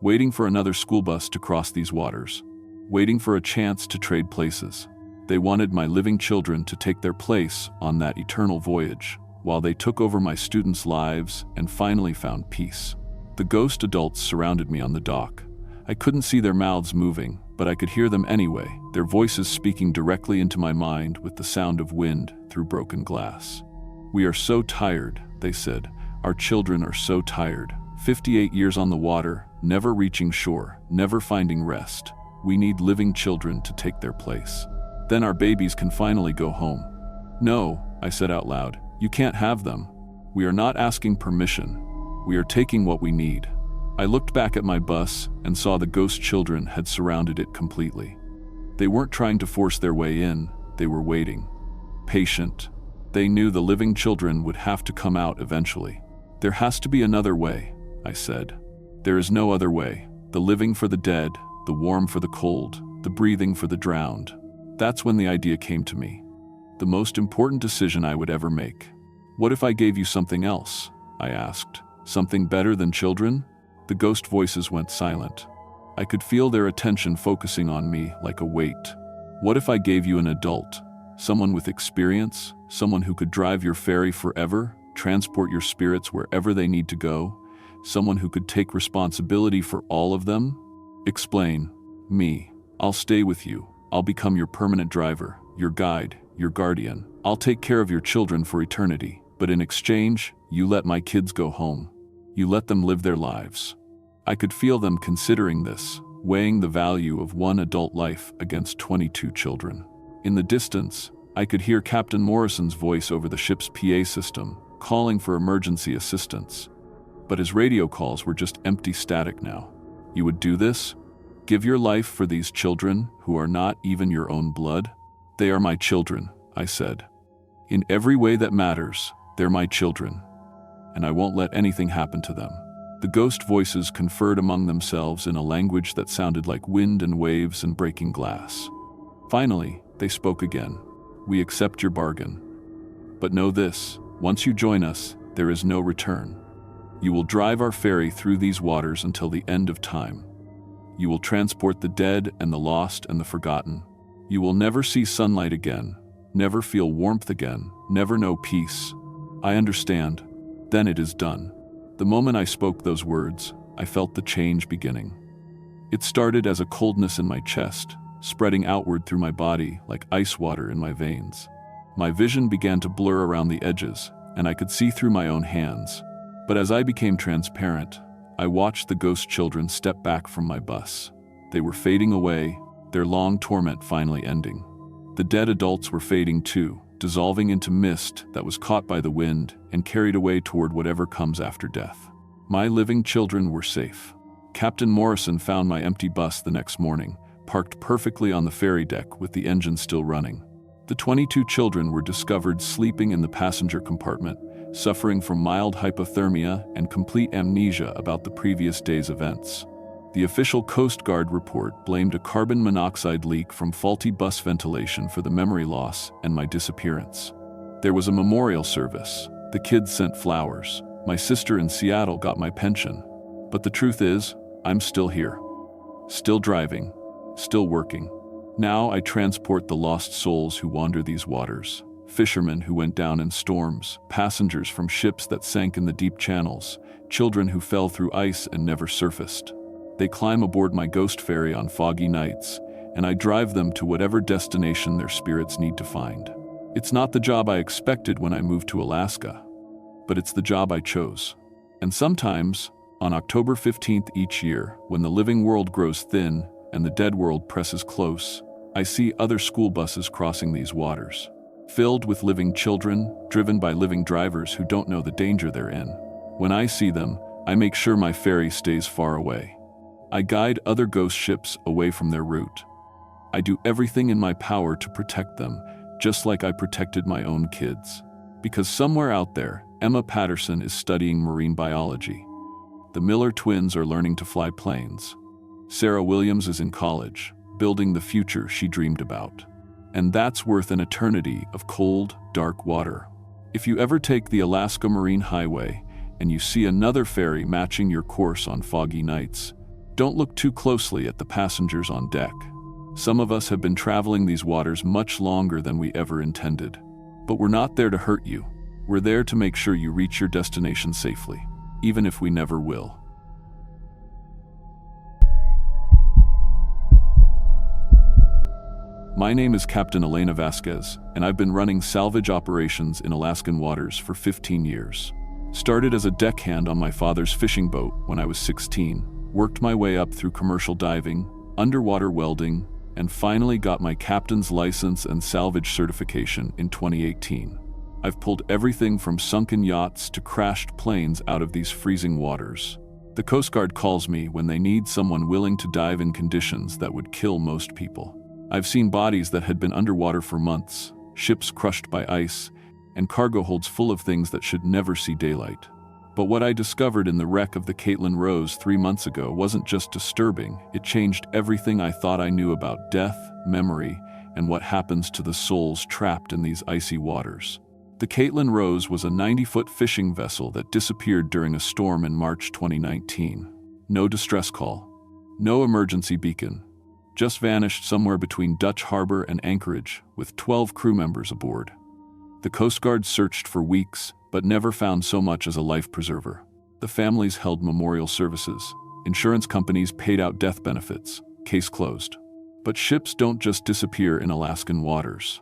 Waiting for another school bus to cross these waters. Waiting for a chance to trade places. They wanted my living children to take their place on that eternal voyage, while they took over my students' lives and finally found peace. The ghost adults surrounded me on the dock. I couldn't see their mouths moving, but I could hear them anyway, their voices speaking directly into my mind with the sound of wind through broken glass. "We are so tired," they said. "Our children are so tired. 58 years on the water, never reaching shore, never finding rest. We need living children to take their place. Then our babies can finally go home." "No," I said out loud, "you can't have them. We are not asking permission. We are taking what we need." I looked back at my bus and saw the ghost children had surrounded it completely. They weren't trying to force their way in, they were waiting. Patient. They knew the living children would have to come out eventually. "There has to be another way," I said. There is no other way. The living for the dead, the warm for the cold, the breathing for the drowned. That's when the idea came to me. The most important decision I would ever make. What if I gave you something else? I asked. Something better than children? The ghost voices went silent. I could feel their attention focusing on me like a weight. What if I gave you an adult? Someone with experience? Someone who could drive your ferry forever? Transport your spirits wherever they need to go? Someone who could take responsibility for all of them? Explain. Me. I'll stay with you. I'll become your permanent driver, your guide, your guardian. I'll take care of your children for eternity. But in exchange, you let my kids go home. You let them live their lives. I could feel them considering this, weighing the value of one adult life against 22 children. In the distance, I could hear Captain Morrison's voice over the ship's PA system, calling for emergency assistance. But his radio calls were just empty static now. You would do this? Give your life for these children who are not even your own blood? They are my children, I said. In every way that matters, they're my children. And I won't let anything happen to them. The ghost voices conferred among themselves in a language that sounded like wind and waves and breaking glass. Finally, they spoke again. We accept your bargain. But know this, once you join us, there is no return. You will drive our ferry through these waters until the end of time. You will transport the dead and the lost and the forgotten. You will never see sunlight again, never feel warmth again, never know peace. I understand. Then it is done. The moment I spoke those words, I felt the change beginning. It started as a coldness in my chest, spreading outward through my body like ice water in my veins. My vision began to blur around the edges, and I could see through my own hands. But as I became transparent, I watched the ghost children step back from my bus. They were fading away, their long torment finally ending. The dead adults were fading too, dissolving into mist that was caught by the wind and carried away toward whatever comes after death. My living children were safe. Captain Morrison found my empty bus the next morning, parked perfectly on the ferry deck with the engine still running. The 22 children were discovered sleeping in the passenger compartment, suffering from mild hypothermia and complete amnesia about the previous day's events. The official Coast Guard report blamed a carbon monoxide leak from faulty bus ventilation for the memory loss and my disappearance. There was a memorial service. The kids sent flowers. My sister in Seattle got my pension. But the truth is, I'm still here. Still driving. Still working. Now I transport the lost souls who wander these waters. Fishermen who went down in storms, passengers from ships that sank in the deep channels, children who fell through ice and never surfaced. They climb aboard my ghost ferry on foggy nights, and I drive them to whatever destination their spirits need to find. It's not the job I expected when I moved to Alaska, but it's the job I chose. And sometimes, on October 15th each year, when the living world grows thin and the dead world presses close, I see other school buses crossing these waters, filled with living children, driven by living drivers who don't know the danger they're in. When I see them, I make sure my ferry stays far away. I guide other ghost ships away from their route. I do everything in my power to protect them, just like I protected my own kids. Because somewhere out there, Emma Patterson is studying marine biology. The Miller twins are learning to fly planes. Sarah Williams is in college, building the future she dreamed about. And that's worth an eternity of cold, dark water. If you ever take the Alaska Marine Highway and you see another ferry matching your course on foggy nights, don't look too closely at the passengers on deck. Some of us have been traveling these waters much longer than we ever intended. But we're not there to hurt you. We're there to make sure you reach your destination safely, even if we never will. My name is Captain Elena Vasquez, and I've been running salvage operations in Alaskan waters for 15 years. Started as a deckhand on my father's fishing boat when I was 16, worked my way up through commercial diving, underwater welding, and finally got my captain's license and salvage certification in 2018. I've pulled everything from sunken yachts to crashed planes out of these freezing waters. The Coast Guard calls me when they need someone willing to dive in conditions that would kill most people. I've seen bodies that had been underwater for months, ships crushed by ice, and cargo holds full of things that should never see daylight. But what I discovered in the wreck of the Caitlin Rose 3 months ago wasn't just disturbing, it changed everything I thought I knew about death, memory, and what happens to the souls trapped in these icy waters. The Caitlin Rose was a 90-foot fishing vessel that disappeared during a storm in March 2019. No distress call. No emergency beacon. Just vanished somewhere between Dutch Harbor and Anchorage, with 12 crew members aboard. The Coast Guard searched for weeks, but never found so much as a life preserver. The families held memorial services. Insurance companies paid out death benefits. Case closed. But ships don't just disappear in Alaskan waters.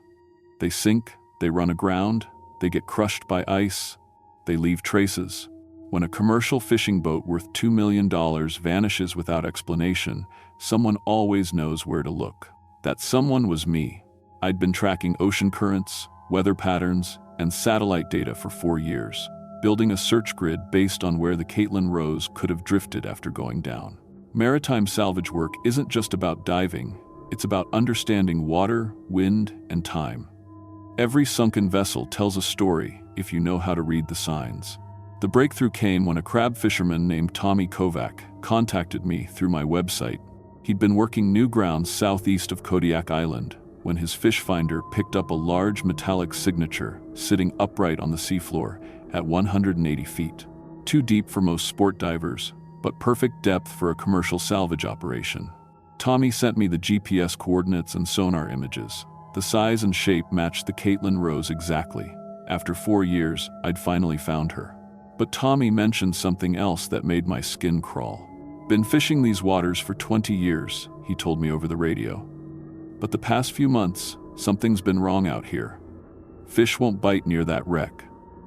They sink, they run aground, they get crushed by ice, they leave traces. When a commercial fishing boat worth $2 million vanishes without explanation, someone always knows where to look. That someone was me. I'd been tracking ocean currents, weather patterns, and satellite data for 4 years, building a search grid based on where the Caitlin Rose could have drifted after going down. Maritime salvage work isn't just about diving, it's about understanding water, wind, and time. Every sunken vessel tells a story if you know how to read the signs. The breakthrough came when a crab fisherman named Tommy Kovac contacted me through my website. He'd been working new grounds southeast of Kodiak Island when his fish finder picked up a large metallic signature sitting upright on the seafloor at 180 feet. Too deep for most sport divers, but perfect depth for a commercial salvage operation. Tommy sent me the GPS coordinates and sonar images. The size and shape matched the Caitlin Rose exactly. After 4 years, I'd finally found her. But Tommy mentioned something else that made my skin crawl. Been fishing these waters for 20 years, he told me over the radio. But the past few months, something's been wrong out here. Fish won't bite near that wreck.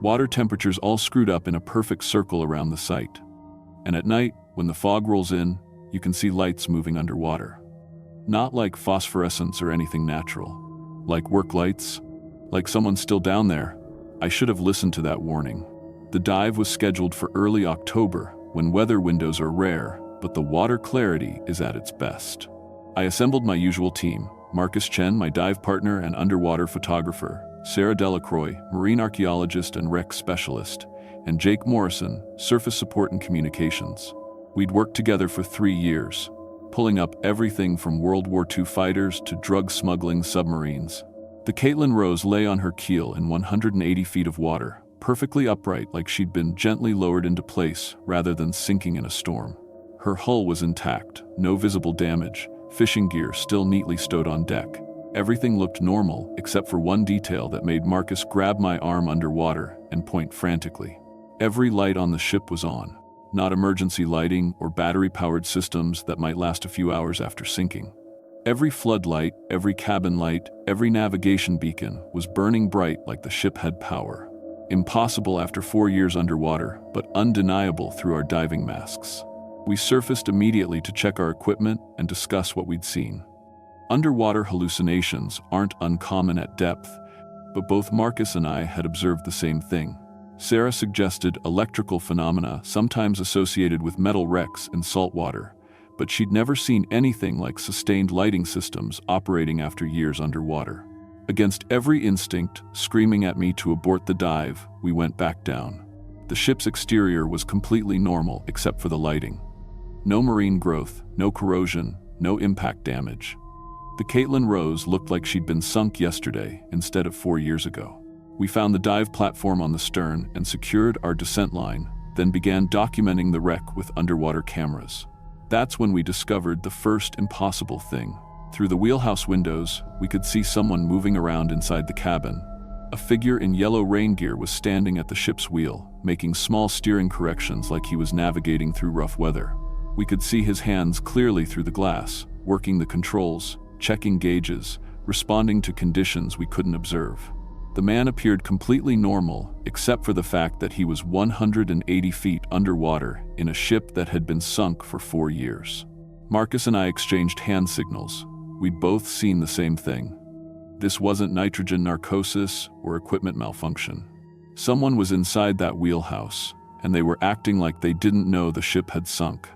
Water temperature's all screwed up in a perfect circle around the site. And at night, when the fog rolls in, you can see lights moving underwater. Not like phosphorescence or anything natural. Like work lights? Like someone's still down there? I should have listened to that warning. The dive was scheduled for early October, when weather windows are rare, but the water clarity is at its best. I assembled my usual team: Marcus Chen, my dive partner and underwater photographer, Sarah Delacroix, marine archaeologist and wreck specialist, and Jake Morrison, surface support and communications. We'd worked together for 3 years, pulling up everything from World War II fighters to drug-smuggling submarines. The Caitlin Rose lay on her keel in 180 feet of water, perfectly upright like she'd been gently lowered into place rather than sinking in a storm. Her hull was intact, no visible damage, fishing gear still neatly stowed on deck. Everything looked normal except for one detail that made Marcus grab my arm underwater and point frantically. Every light on the ship was on. Not emergency lighting or battery-powered systems that might last a few hours after sinking. Every floodlight, every cabin light, every navigation beacon was burning bright like the ship had power. Impossible after 4 years underwater, but undeniable through our diving masks. We surfaced immediately to check our equipment and discuss what we'd seen. Underwater hallucinations aren't uncommon at depth, but both Marcus and I had observed the same thing. Sarah suggested electrical phenomena sometimes associated with metal wrecks in salt water, but she'd never seen anything like sustained lighting systems operating after years underwater. Against every instinct, screaming at me to abort the dive, we went back down. The ship's exterior was completely normal except for the lighting. No marine growth, no corrosion, no impact damage. The Caitlin Rose looked like she'd been sunk yesterday instead of 4 years ago. We found the dive platform on the stern and secured our descent line, then began documenting the wreck with underwater cameras. That's when we discovered the first impossible thing. Through the wheelhouse windows, we could see someone moving around inside the cabin. A figure in yellow rain gear was standing at the ship's wheel, making small steering corrections like he was navigating through rough weather. We could see his hands clearly through the glass, working the controls, checking gauges, responding to conditions we couldn't observe. The man appeared completely normal, except for the fact that he was 180 feet underwater in a ship that had been sunk for 4 years. Marcus and I exchanged hand signals. We'd both seen the same thing. This wasn't nitrogen narcosis or equipment malfunction. Someone was inside that wheelhouse, and they were acting like they didn't know the ship had sunk.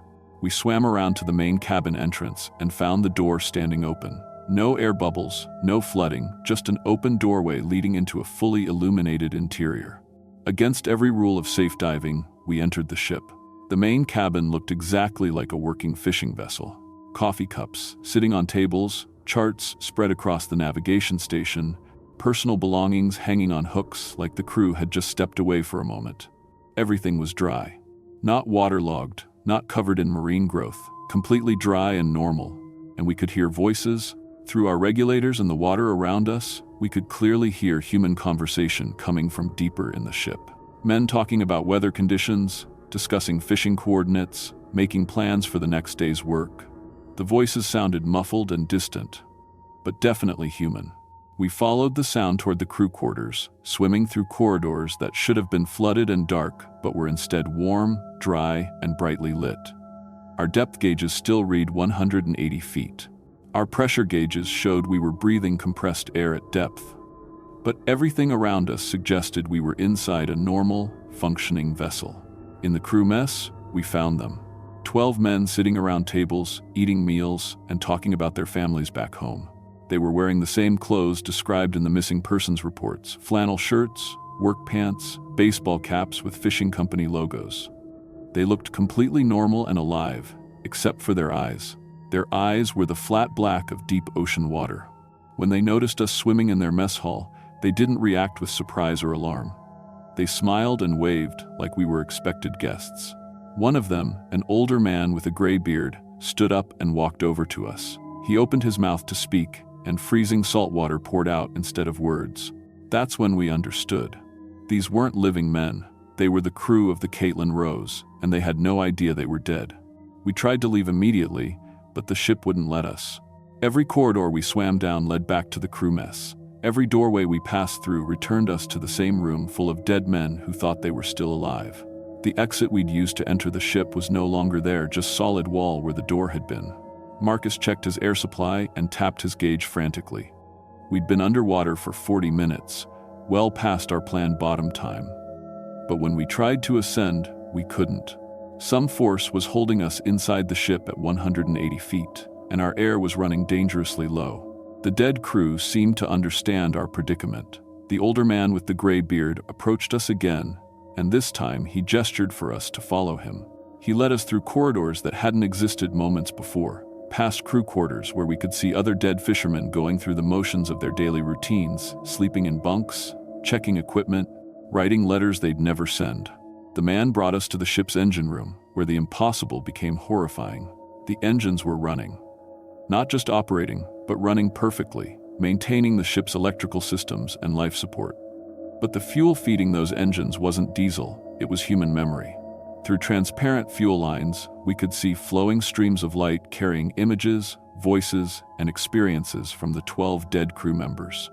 We swam around to the main cabin entrance and found the door standing open. No air bubbles, no flooding, just an open doorway leading into a fully illuminated interior. Against every rule of safe diving, we entered the ship. The main cabin looked exactly like a working fishing vessel. Coffee cups sitting on tables, charts spread across the navigation station, personal belongings hanging on hooks like the crew had just stepped away for a moment. Everything was dry. Not waterlogged, not covered in marine growth, completely dry and normal. And we could hear voices. Through our regulators and the water around us, we could clearly hear human conversation coming from deeper in the ship. Men talking about weather conditions, discussing fishing coordinates, making plans for the next day's work. The voices sounded muffled and distant, but definitely human. We followed the sound toward the crew quarters, swimming through corridors that should have been flooded and dark, but were instead warm, dry, and brightly lit. Our depth gauges still read 180 feet. Our pressure gauges showed we were breathing compressed air at depth. But everything around us suggested we were inside a normal, functioning vessel. In the crew mess, we found them. 12 men sitting around tables, eating meals, and talking about their families back home. They were wearing the same clothes described in the missing persons reports: flannel shirts, work pants, baseball caps with fishing company logos. They looked completely normal and alive, except for their eyes. Their eyes were the flat black of deep ocean water. When they noticed us swimming in their mess hall, they didn't react with surprise or alarm. They smiled and waved like we were expected guests. One of them, an older man with a gray beard, stood up and walked over to us. He opened his mouth to speak, and freezing salt water poured out instead of words. That's when we understood. These weren't living men. They were the crew of the Caitlin Rose, and they had no idea they were dead. We tried to leave immediately, but the ship wouldn't let us. Every corridor we swam down led back to the crew mess. Every doorway we passed through returned us to the same room full of dead men who thought they were still alive. The exit we'd used to enter the ship was no longer there, just solid wall where the door had been. Marcus checked his air supply and tapped his gauge frantically. We'd been underwater for 40 minutes, well past our planned bottom time. But when we tried to ascend, we couldn't. Some force was holding us inside the ship at 180 feet, and our air was running dangerously low. The dead crew seemed to understand our predicament. The older man with the gray beard approached us again, and this time he gestured for us to follow him. He led us through corridors that hadn't existed moments before, past crew quarters where we could see other dead fishermen going through the motions of their daily routines, sleeping in bunks, checking equipment, writing letters they'd never send. The man brought us to the ship's engine room, where the impossible became horrifying. The engines were running. Not just operating, but running perfectly, maintaining the ship's electrical systems and life support. But the fuel feeding those engines wasn't diesel, it was human memory. Through transparent fuel lines, we could see flowing streams of light carrying images, voices, and experiences from the 12 dead crew members.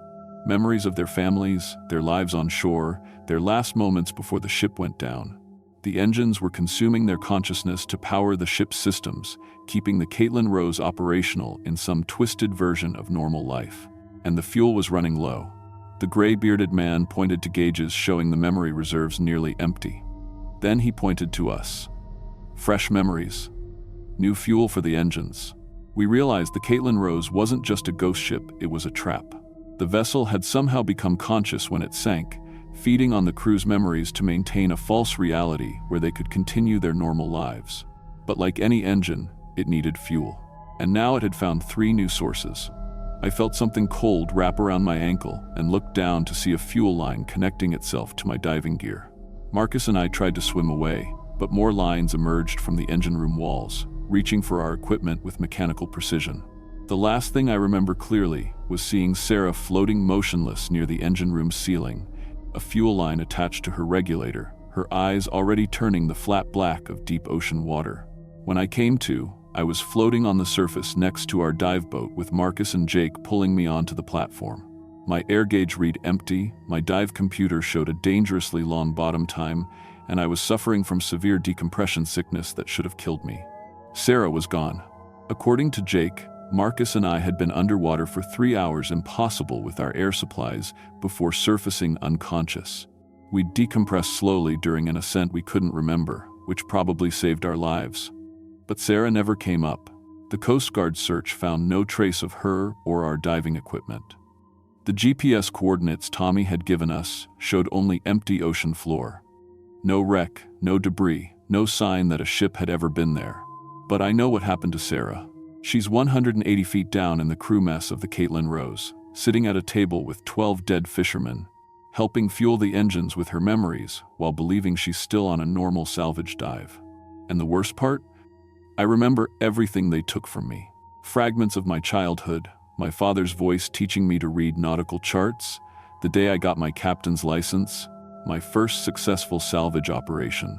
Memories of their families, their lives on shore, their last moments before the ship went down. The engines were consuming their consciousness to power the ship's systems, keeping the Caitlin Rose operational in some twisted version of normal life. And the fuel was running low. The gray-bearded man pointed to gauges showing the memory reserves nearly empty. Then he pointed to us. Fresh memories. New fuel for the engines. We realized the Caitlin Rose wasn't just a ghost ship, it was a trap. The vessel had somehow become conscious when it sank, feeding on the crew's memories to maintain a false reality where they could continue their normal lives. But like any engine, it needed fuel. And now it had found 3 new sources. I felt something cold wrap around my ankle and looked down to see a fuel line connecting itself to my diving gear. Marcus and I tried to swim away, but more lines emerged from the engine room walls, reaching for our equipment with mechanical precision. The last thing I remember clearly was seeing Sarah floating motionless near the engine room ceiling, a fuel line attached to her regulator, her eyes already turning the flat black of deep ocean water. When I came to, I was floating on the surface next to our dive boat with Marcus and Jake pulling me onto the platform. My air gauge read empty, my dive computer showed a dangerously long bottom time, and I was suffering from severe decompression sickness that should have killed me. Sarah was gone. According to Jake, Marcus and I had been underwater for 3 hours, impossible with our air supplies, before surfacing unconscious. We'd decompressed slowly during an ascent we couldn't remember, which probably saved our lives. But Sarah never came up. The Coast Guard search found no trace of her or our diving equipment. The GPS coordinates Tommy had given us showed only empty ocean floor. No wreck, no debris, no sign that a ship had ever been there. But I know what happened to Sarah. She's 180 feet down in the crew mess of the Caitlin Rose, sitting at a table with 12 dead fishermen, helping fuel the engines with her memories while believing she's still on a normal salvage dive. And the worst part? I remember everything they took from me. Fragments of my childhood, my father's voice teaching me to read nautical charts, the day I got my captain's license, my first successful salvage operation.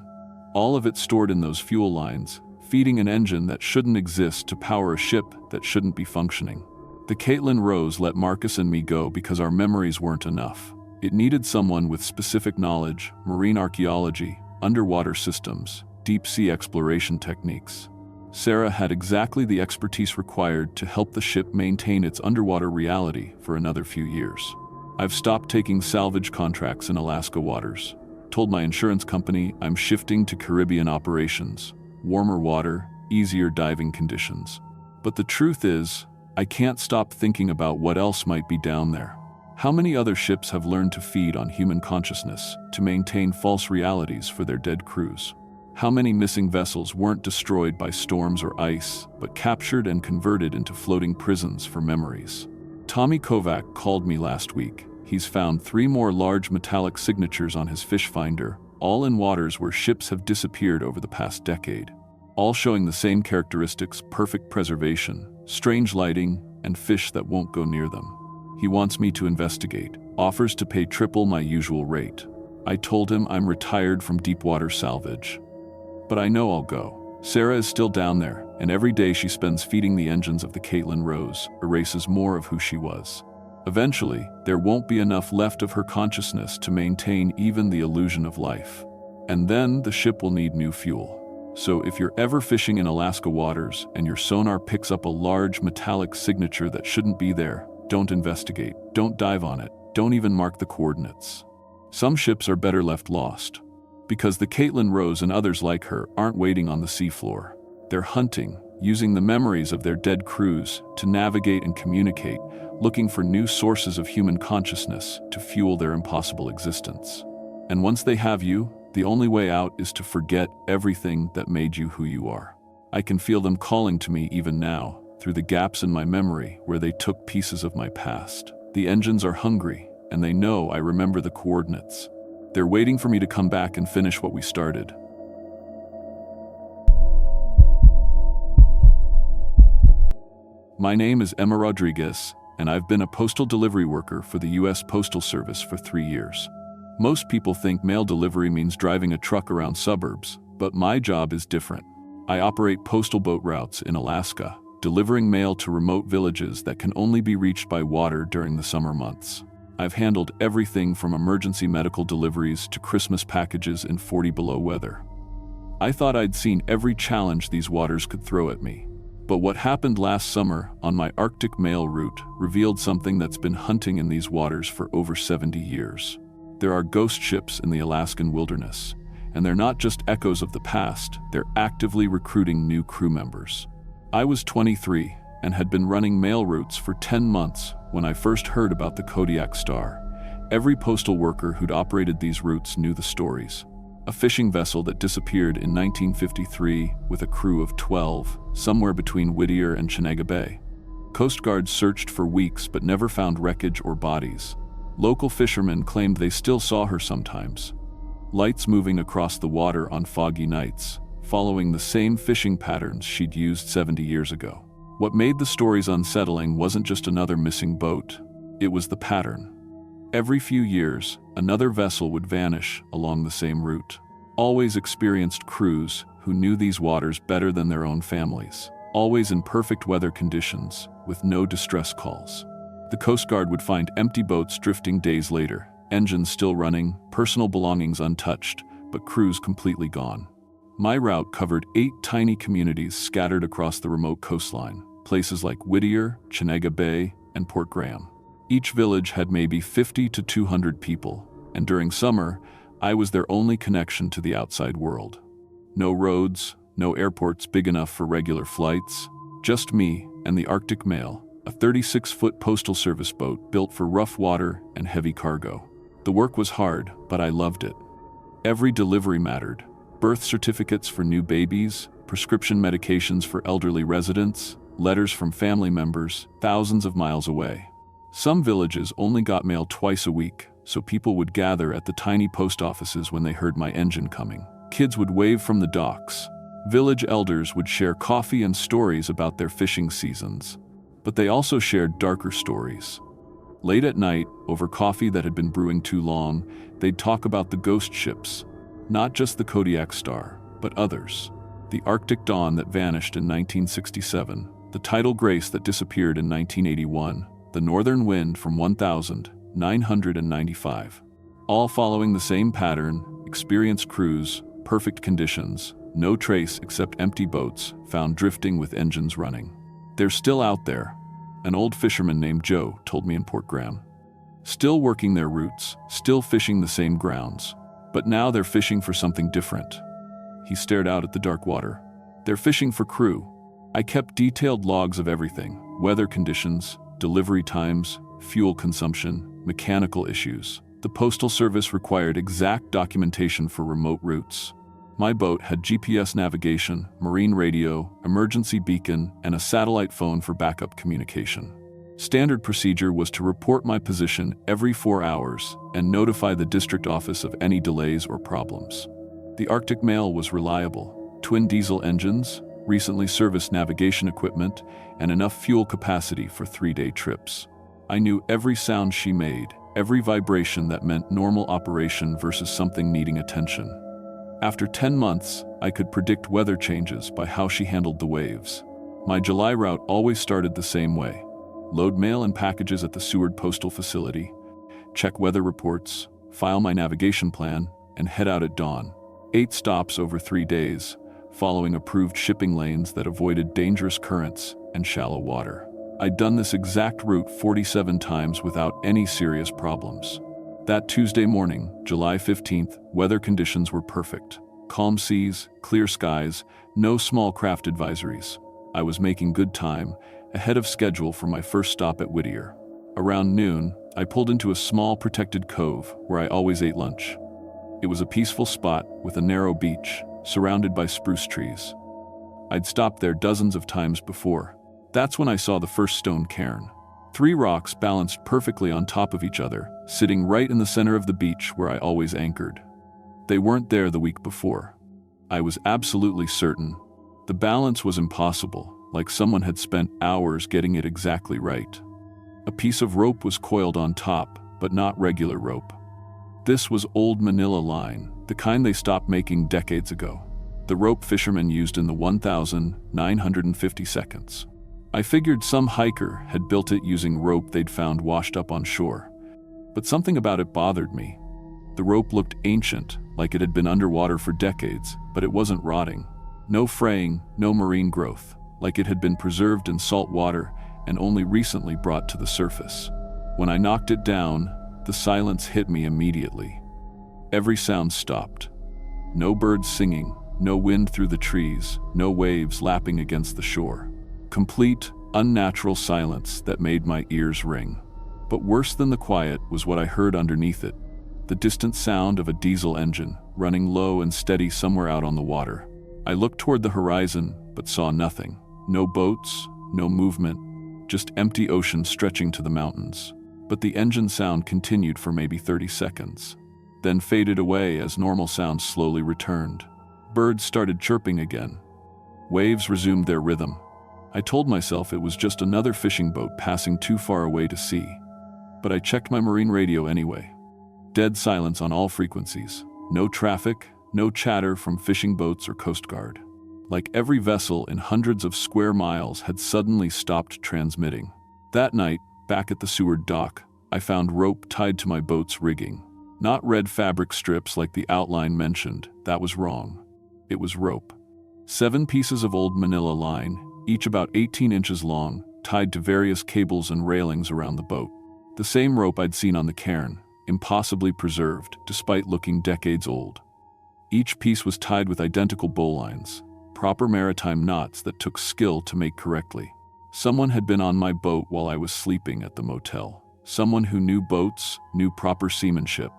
All of it stored in those fuel lines, feeding an engine that shouldn't exist to power a ship that shouldn't be functioning. The Caitlin Rose let Marcus and me go because our memories weren't enough. It needed someone with specific knowledge, marine archaeology, underwater systems, deep-sea exploration techniques. Sarah had exactly the expertise required to help the ship maintain its underwater reality for another few years. I've stopped taking salvage contracts in Alaska waters. Told my insurance company I'm shifting to Caribbean operations, warmer water, easier diving conditions. But the truth is, I can't stop thinking about what else might be down there. How many other ships have learned to feed on human consciousness to maintain false realities for their dead crews? How many missing vessels weren't destroyed by storms or ice, but captured and converted into floating prisons for memories? Tommy Kovac called me last week. He's found 3 more large metallic signatures on his fish finder, all in waters where ships have disappeared over the past decade. All showing the same characteristics: perfect preservation, strange lighting, and fish that won't go near them. He wants me to investigate, offers to pay triple my usual rate. I told him I'm retired from deepwater salvage. But I know I'll go. Sarah is still down there, and every day she spends feeding the engines of the Caitlin Rose erases more of who she was. Eventually, there won't be enough left of her consciousness to maintain even the illusion of life. And then the ship will need new fuel. So if you're ever fishing in Alaska waters and your sonar picks up a large metallic signature that shouldn't be there, don't investigate, don't dive on it, don't even mark the coordinates. Some ships are better left lost, because the Caitlin Rose and others like her aren't waiting on the seafloor. They're hunting, using the memories of their dead crews to navigate and communicate, looking for new sources of human consciousness to fuel their impossible existence. And once they have you, the only way out is to forget everything that made you who you are. I can feel them calling to me even now, through the gaps in my memory where they took pieces of my past. The engines are hungry, and they know I remember the coordinates. They're waiting for me to come back and finish what we started. My name is Emma Rodriguez, and I've been a postal delivery worker for the U.S. Postal Service for 3 years. Most people think mail delivery means driving a truck around suburbs, but my job is different. I operate postal boat routes in Alaska, delivering mail to remote villages that can only be reached by water during the summer months. I've handled everything from emergency medical deliveries to Christmas packages in 40-below weather. I thought I'd seen every challenge these waters could throw at me. But what happened last summer on my Arctic mail route revealed something that's been hunting in these waters for over 70 years. There are ghost ships in the Alaskan wilderness, and they're not just echoes of the past, they're actively recruiting new crew members. I was 23 and had been running mail routes for 10 months when I first heard about the Kodiak Star. Every postal worker who'd operated these routes knew the stories. A fishing vessel that disappeared in 1953 with a crew of 12, somewhere between Whittier and Chenega Bay. Coast Guard searched for weeks but never found wreckage or bodies. Local fishermen claimed they still saw her sometimes. Lights moving across the water on foggy nights, following the same fishing patterns she'd used 70 years ago. What made the stories unsettling wasn't just another missing boat, it was the pattern. Every few years, another vessel would vanish along the same route. Always experienced crews who knew these waters better than their own families. Always in perfect weather conditions, with no distress calls. The Coast Guard would find empty boats drifting days later, engines still running, personal belongings untouched, but crews completely gone. My route covered 8 tiny communities scattered across the remote coastline, places like Whittier, Chenega Bay, and Port Graham. Each village had maybe 50 to 200 people, and during summer, I was their only connection to the outside world. No roads, no airports big enough for regular flights, just me and the Arctic Mail, a 36-foot postal service boat built for rough water and heavy cargo. The work was hard, but I loved it. Every delivery mattered. Birth certificates for new babies, prescription medications for elderly residents, letters from family members thousands of miles away. Some villages only got mail twice a week, so people would gather at the tiny post offices when they heard my engine coming. Kids would wave from the docks. Village elders would share coffee and stories about their fishing seasons. But they also shared darker stories. Late at night, over coffee that had been brewing too long, they'd talk about the ghost ships. Not just the Kodiak Star, but others. The Arctic Dawn that vanished in 1967, the Tidal Grace that disappeared in 1981, the Northern Wind from 1995. All following the same pattern: experienced crews, perfect conditions, no trace except empty boats found drifting with engines running. They're still out there, an old fisherman named Joe told me in Port Graham. Still working their routes, still fishing the same grounds. But now they're fishing for something different. He stared out at the dark water. They're fishing for crew. I kept detailed logs of everything: weather conditions, delivery times, fuel consumption, mechanical issues. The Postal Service required exact documentation for remote routes. My boat had GPS navigation, marine radio, emergency beacon, and a satellite phone for backup communication. Standard procedure was to report my position every 4 hours and notify the district office of any delays or problems. The Arctic Mail was reliable: twin diesel engines, recently serviced navigation equipment, and enough fuel capacity for 3-day trips. I knew every sound she made, every vibration that meant normal operation versus something needing attention. After 10 months, I could predict weather changes by how she handled the waves. My July route always started the same way: load mail and packages at the Seward Postal Facility, check weather reports, file my navigation plan, and head out at dawn. 8 stops over 3 days, following approved shipping lanes that avoided dangerous currents and shallow water. I'd done this exact route 47 times without any serious problems. That Tuesday morning, July 15th, weather conditions were perfect. Calm seas, clear skies, no small craft advisories. I was making good time, ahead of schedule for my first stop at Whittier. Around noon, I pulled into a small protected cove where I always ate lunch. It was a peaceful spot with a narrow beach, surrounded by spruce trees. I'd stopped there dozens of times before. That's when I saw the first stone cairn. 3 rocks balanced perfectly on top of each other, sitting right in the center of the beach where I always anchored. They weren't there the week before. I was absolutely certain. The balance was impossible, like someone had spent hours getting it exactly right. A piece of rope was coiled on top, but not regular rope. This was old manila line, the kind they stopped making decades ago. The rope fishermen used in the 1,950 seconds. I figured some hiker had built it using rope they'd found washed up on shore. But something about it bothered me. The rope looked ancient, like it had been underwater for decades, but it wasn't rotting. No fraying, no marine growth, like it had been preserved in salt water and only recently brought to the surface. When I knocked it down, the silence hit me immediately. Every sound stopped. No birds singing, no wind through the trees, no waves lapping against the shore. Complete, unnatural silence that made my ears ring. But worse than the quiet was what I heard underneath it: the distant sound of a diesel engine, running low and steady somewhere out on the water. I looked toward the horizon, but saw nothing. No boats, no movement, just empty ocean stretching to the mountains. But the engine sound continued for maybe 30 seconds, then faded away as normal sounds slowly returned. Birds started chirping again. Waves resumed their rhythm. I told myself it was just another fishing boat passing too far away to see. But I checked my marine radio anyway. Dead silence on all frequencies. No traffic, no chatter from fishing boats or Coast Guard. Like every vessel in hundreds of square miles had suddenly stopped transmitting. That night, back at the Seward dock, I found rope tied to my boat's rigging. Not red fabric strips like the outline mentioned, that was wrong. It was rope. 7 pieces of old manila line, each about 18 inches long, tied to various cables and railings around the boat. The same rope I'd seen on the cairn, impossibly preserved despite looking decades old. Each piece was tied with identical bowlines, proper maritime knots that took skill to make correctly. Someone had been on my boat while I was sleeping at the motel. Someone who knew boats, knew proper seamanship.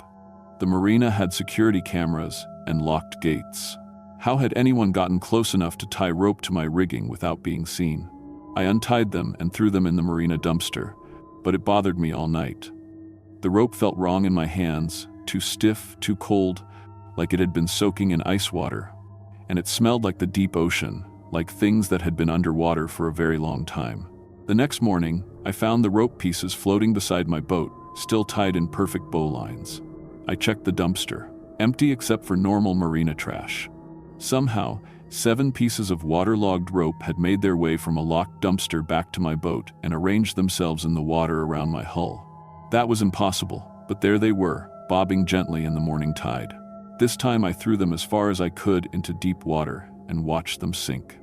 The marina had security cameras and locked gates. How had anyone gotten close enough to tie rope to my rigging without being seen? I untied them and threw them in the marina dumpster, but it bothered me all night. The rope felt wrong in my hands, too stiff, too cold, like it had been soaking in ice water. And it smelled like the deep ocean, like things that had been underwater for a very long time. The next morning, I found the rope pieces floating beside my boat, still tied in perfect bowlines. I checked the dumpster, empty except for normal marina trash. Somehow, 7 pieces of waterlogged rope had made their way from a locked dumpster back to my boat and arranged themselves in the water around my hull. That was impossible, but there they were, bobbing gently in the morning tide. This time I threw them as far as I could into deep water and watched them sink.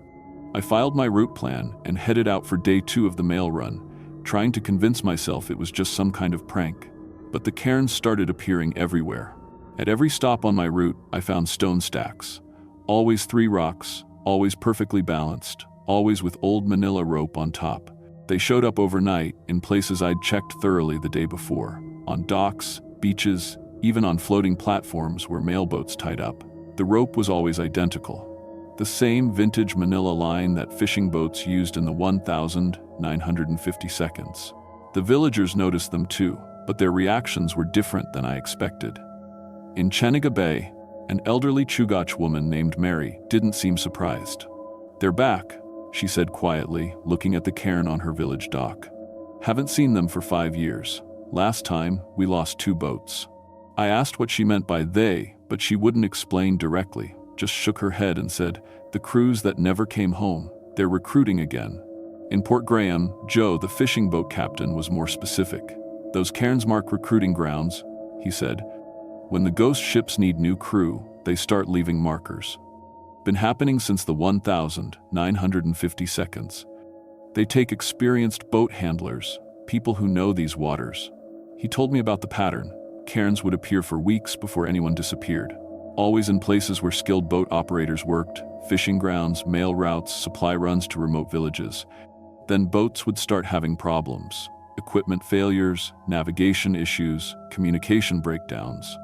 I filed my route plan and headed out for day 2 of the mail run, trying to convince myself it was just some kind of prank. But the cairns started appearing everywhere. At every stop on my route, I found stone stacks. Always 3 rocks, always perfectly balanced, always with old manila rope on top. They showed up overnight in places I'd checked thoroughly the day before, on docks, beaches, even on floating platforms where mailboats tied up. The rope was always identical. The same vintage manila line that fishing boats used in the 1,950 seconds. The villagers noticed them too, but their reactions were different than I expected. In Cheniga Bay, an elderly Chugach woman named Mary didn't seem surprised. "They're back," she said quietly, looking at the cairn on her village dock. "Haven't seen them for 5 years. Last time, we lost 2 boats." I asked what she meant by they, but she wouldn't explain directly, just shook her head and said, "The crews that never came home, they're recruiting again." In Port Graham, Joe, the fishing boat captain, was more specific. "Those cairns mark recruiting grounds," he said. "When the ghost ships need new crew, they start leaving markers. Been happening since the 1,950 seconds. They take experienced boat handlers, people who know these waters." He told me about the pattern. Cairns would appear for weeks before anyone disappeared. Always in places where skilled boat operators worked, fishing grounds, mail routes, supply runs to remote villages. Then boats would start having problems. Equipment failures, navigation issues, communication breakdowns.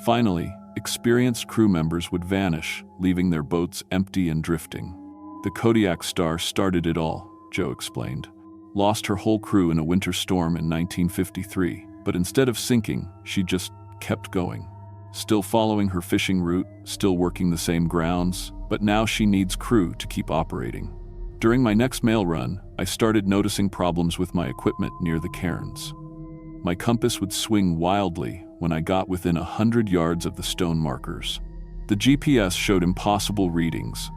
Finally, experienced crew members would vanish, leaving their boats empty and drifting. The Kodiak Star started it all, Joe explained. Lost her whole crew in a winter storm in 1953, but instead of sinking, she just kept going. Still following her fishing route, still working the same grounds, but now she needs crew to keep operating. During my next mail run, I started noticing problems with my equipment near the cairns. My compass would swing wildly when I got within 100 yards of the stone markers. The GPS showed impossible readings,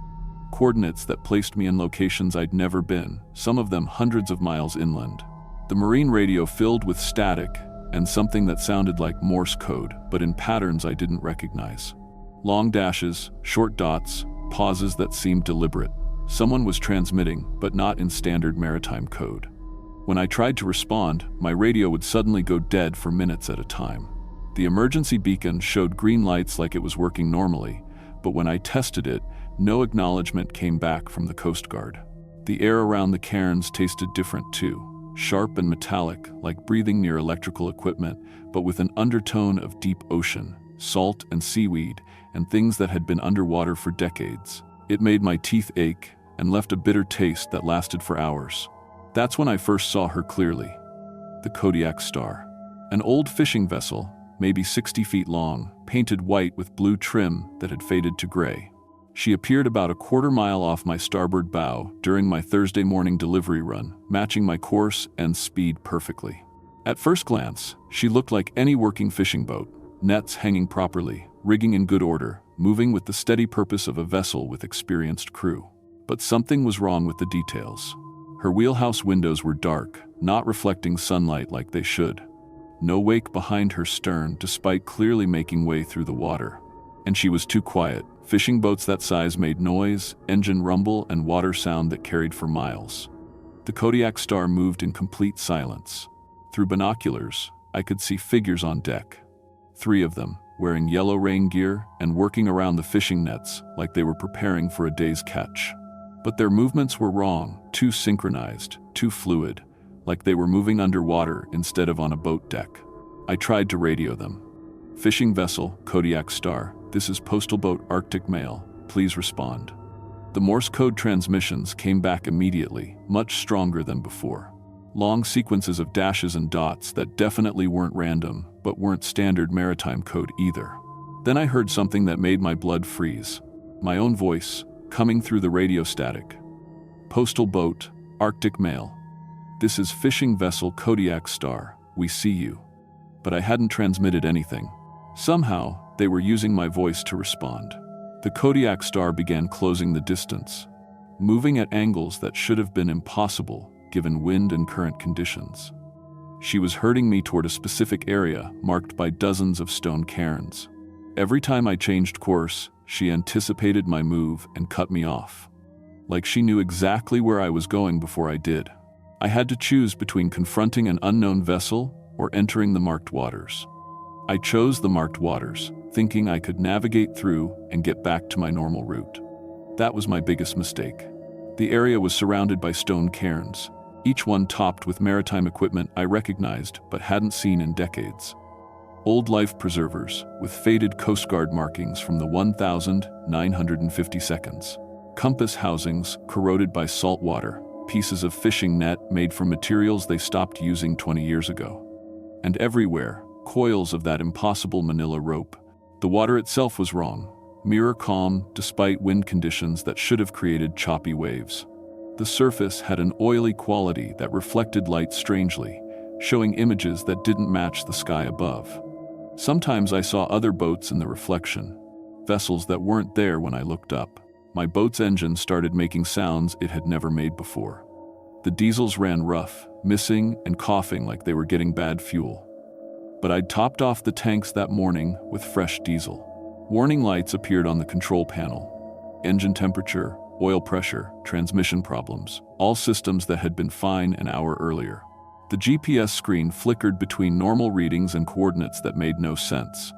coordinates that placed me in locations I'd never been, some of them hundreds of miles inland. The marine radio filled with static and something that sounded like Morse code, but in patterns I didn't recognize. Long dashes, short dots, pauses that seemed deliberate. Someone was transmitting, but not in standard maritime code. When I tried to respond, my radio would suddenly go dead for minutes at a time. The emergency beacon showed green lights like it was working normally, but when I tested it, no acknowledgement came back from the Coast Guard. The air around the cairns tasted different too, sharp and metallic, like breathing near electrical equipment, but with an undertone of deep ocean, salt and seaweed, and things that had been underwater for decades. It made my teeth ache and left a bitter taste that lasted for hours. That's when I first saw her clearly. The Kodiak Star. An old fishing vessel, maybe 60 feet long, painted white with blue trim that had faded to gray. She appeared about a quarter mile off my starboard bow during my Thursday morning delivery run, matching my course and speed perfectly. At first glance, she looked like any working fishing boat, nets hanging properly, rigging in good order, moving with the steady purpose of a vessel with experienced crew. But something was wrong with the details. Her wheelhouse windows were dark, not reflecting sunlight like they should. No wake behind her stern, despite clearly making way through the water. And she was too quiet. Fishing boats that size made noise, engine rumble, and water sound that carried for miles. The Kodiak Star moved in complete silence. Through binoculars, I could see figures on deck. 3 of them, wearing yellow rain gear and working around the fishing nets like they were preparing for a day's catch. But their movements were wrong, too synchronized, too fluid, like they were moving underwater instead of on a boat deck. I tried to radio them. Fishing vessel, Kodiak Star. This is postal boat Arctic Mail. Please respond. The Morse code transmissions came back immediately, much stronger than before. Long sequences of dashes and dots that definitely weren't random, but weren't standard maritime code either. Then I heard something that made my blood freeze. My own voice, coming through the radio static. Postal boat, Arctic Mail. This is fishing vessel Kodiak Star. We see you. But I hadn't transmitted anything. Somehow, they were using my voice to respond. The Kodiak Star began closing the distance, moving at angles that should have been impossible given wind and current conditions. She was herding me toward a specific area marked by dozens of stone cairns. Every time I changed course, she anticipated my move and cut me off. Like she knew exactly where I was going before I did. I had to choose between confronting an unknown vessel or entering the marked waters. I chose the marked waters, thinking I could navigate through and get back to my normal route. That was my biggest mistake. The area was surrounded by stone cairns, each one topped with maritime equipment I recognized but hadn't seen in decades. Old life preservers with faded Coast Guard markings from the 1950 seconds. Compass housings corroded by salt water, pieces of fishing net made from materials they stopped using 20 years ago. And everywhere, coils of that impossible manila rope. The water itself was wrong, mirror calm despite wind conditions that should have created choppy waves. The surface had an oily quality that reflected light strangely, showing images that didn't match the sky above. Sometimes I saw other boats in the reflection, vessels that weren't there when I looked up. My boat's engine started making sounds it had never made before. The diesels ran rough, missing and coughing like they were getting bad fuel. But I'd topped off the tanks that morning with fresh diesel. Warning lights appeared on the control panel. Engine temperature, oil pressure, transmission problems, all systems that had been fine an hour earlier. The GPS screen flickered between normal readings and coordinates that made no sense.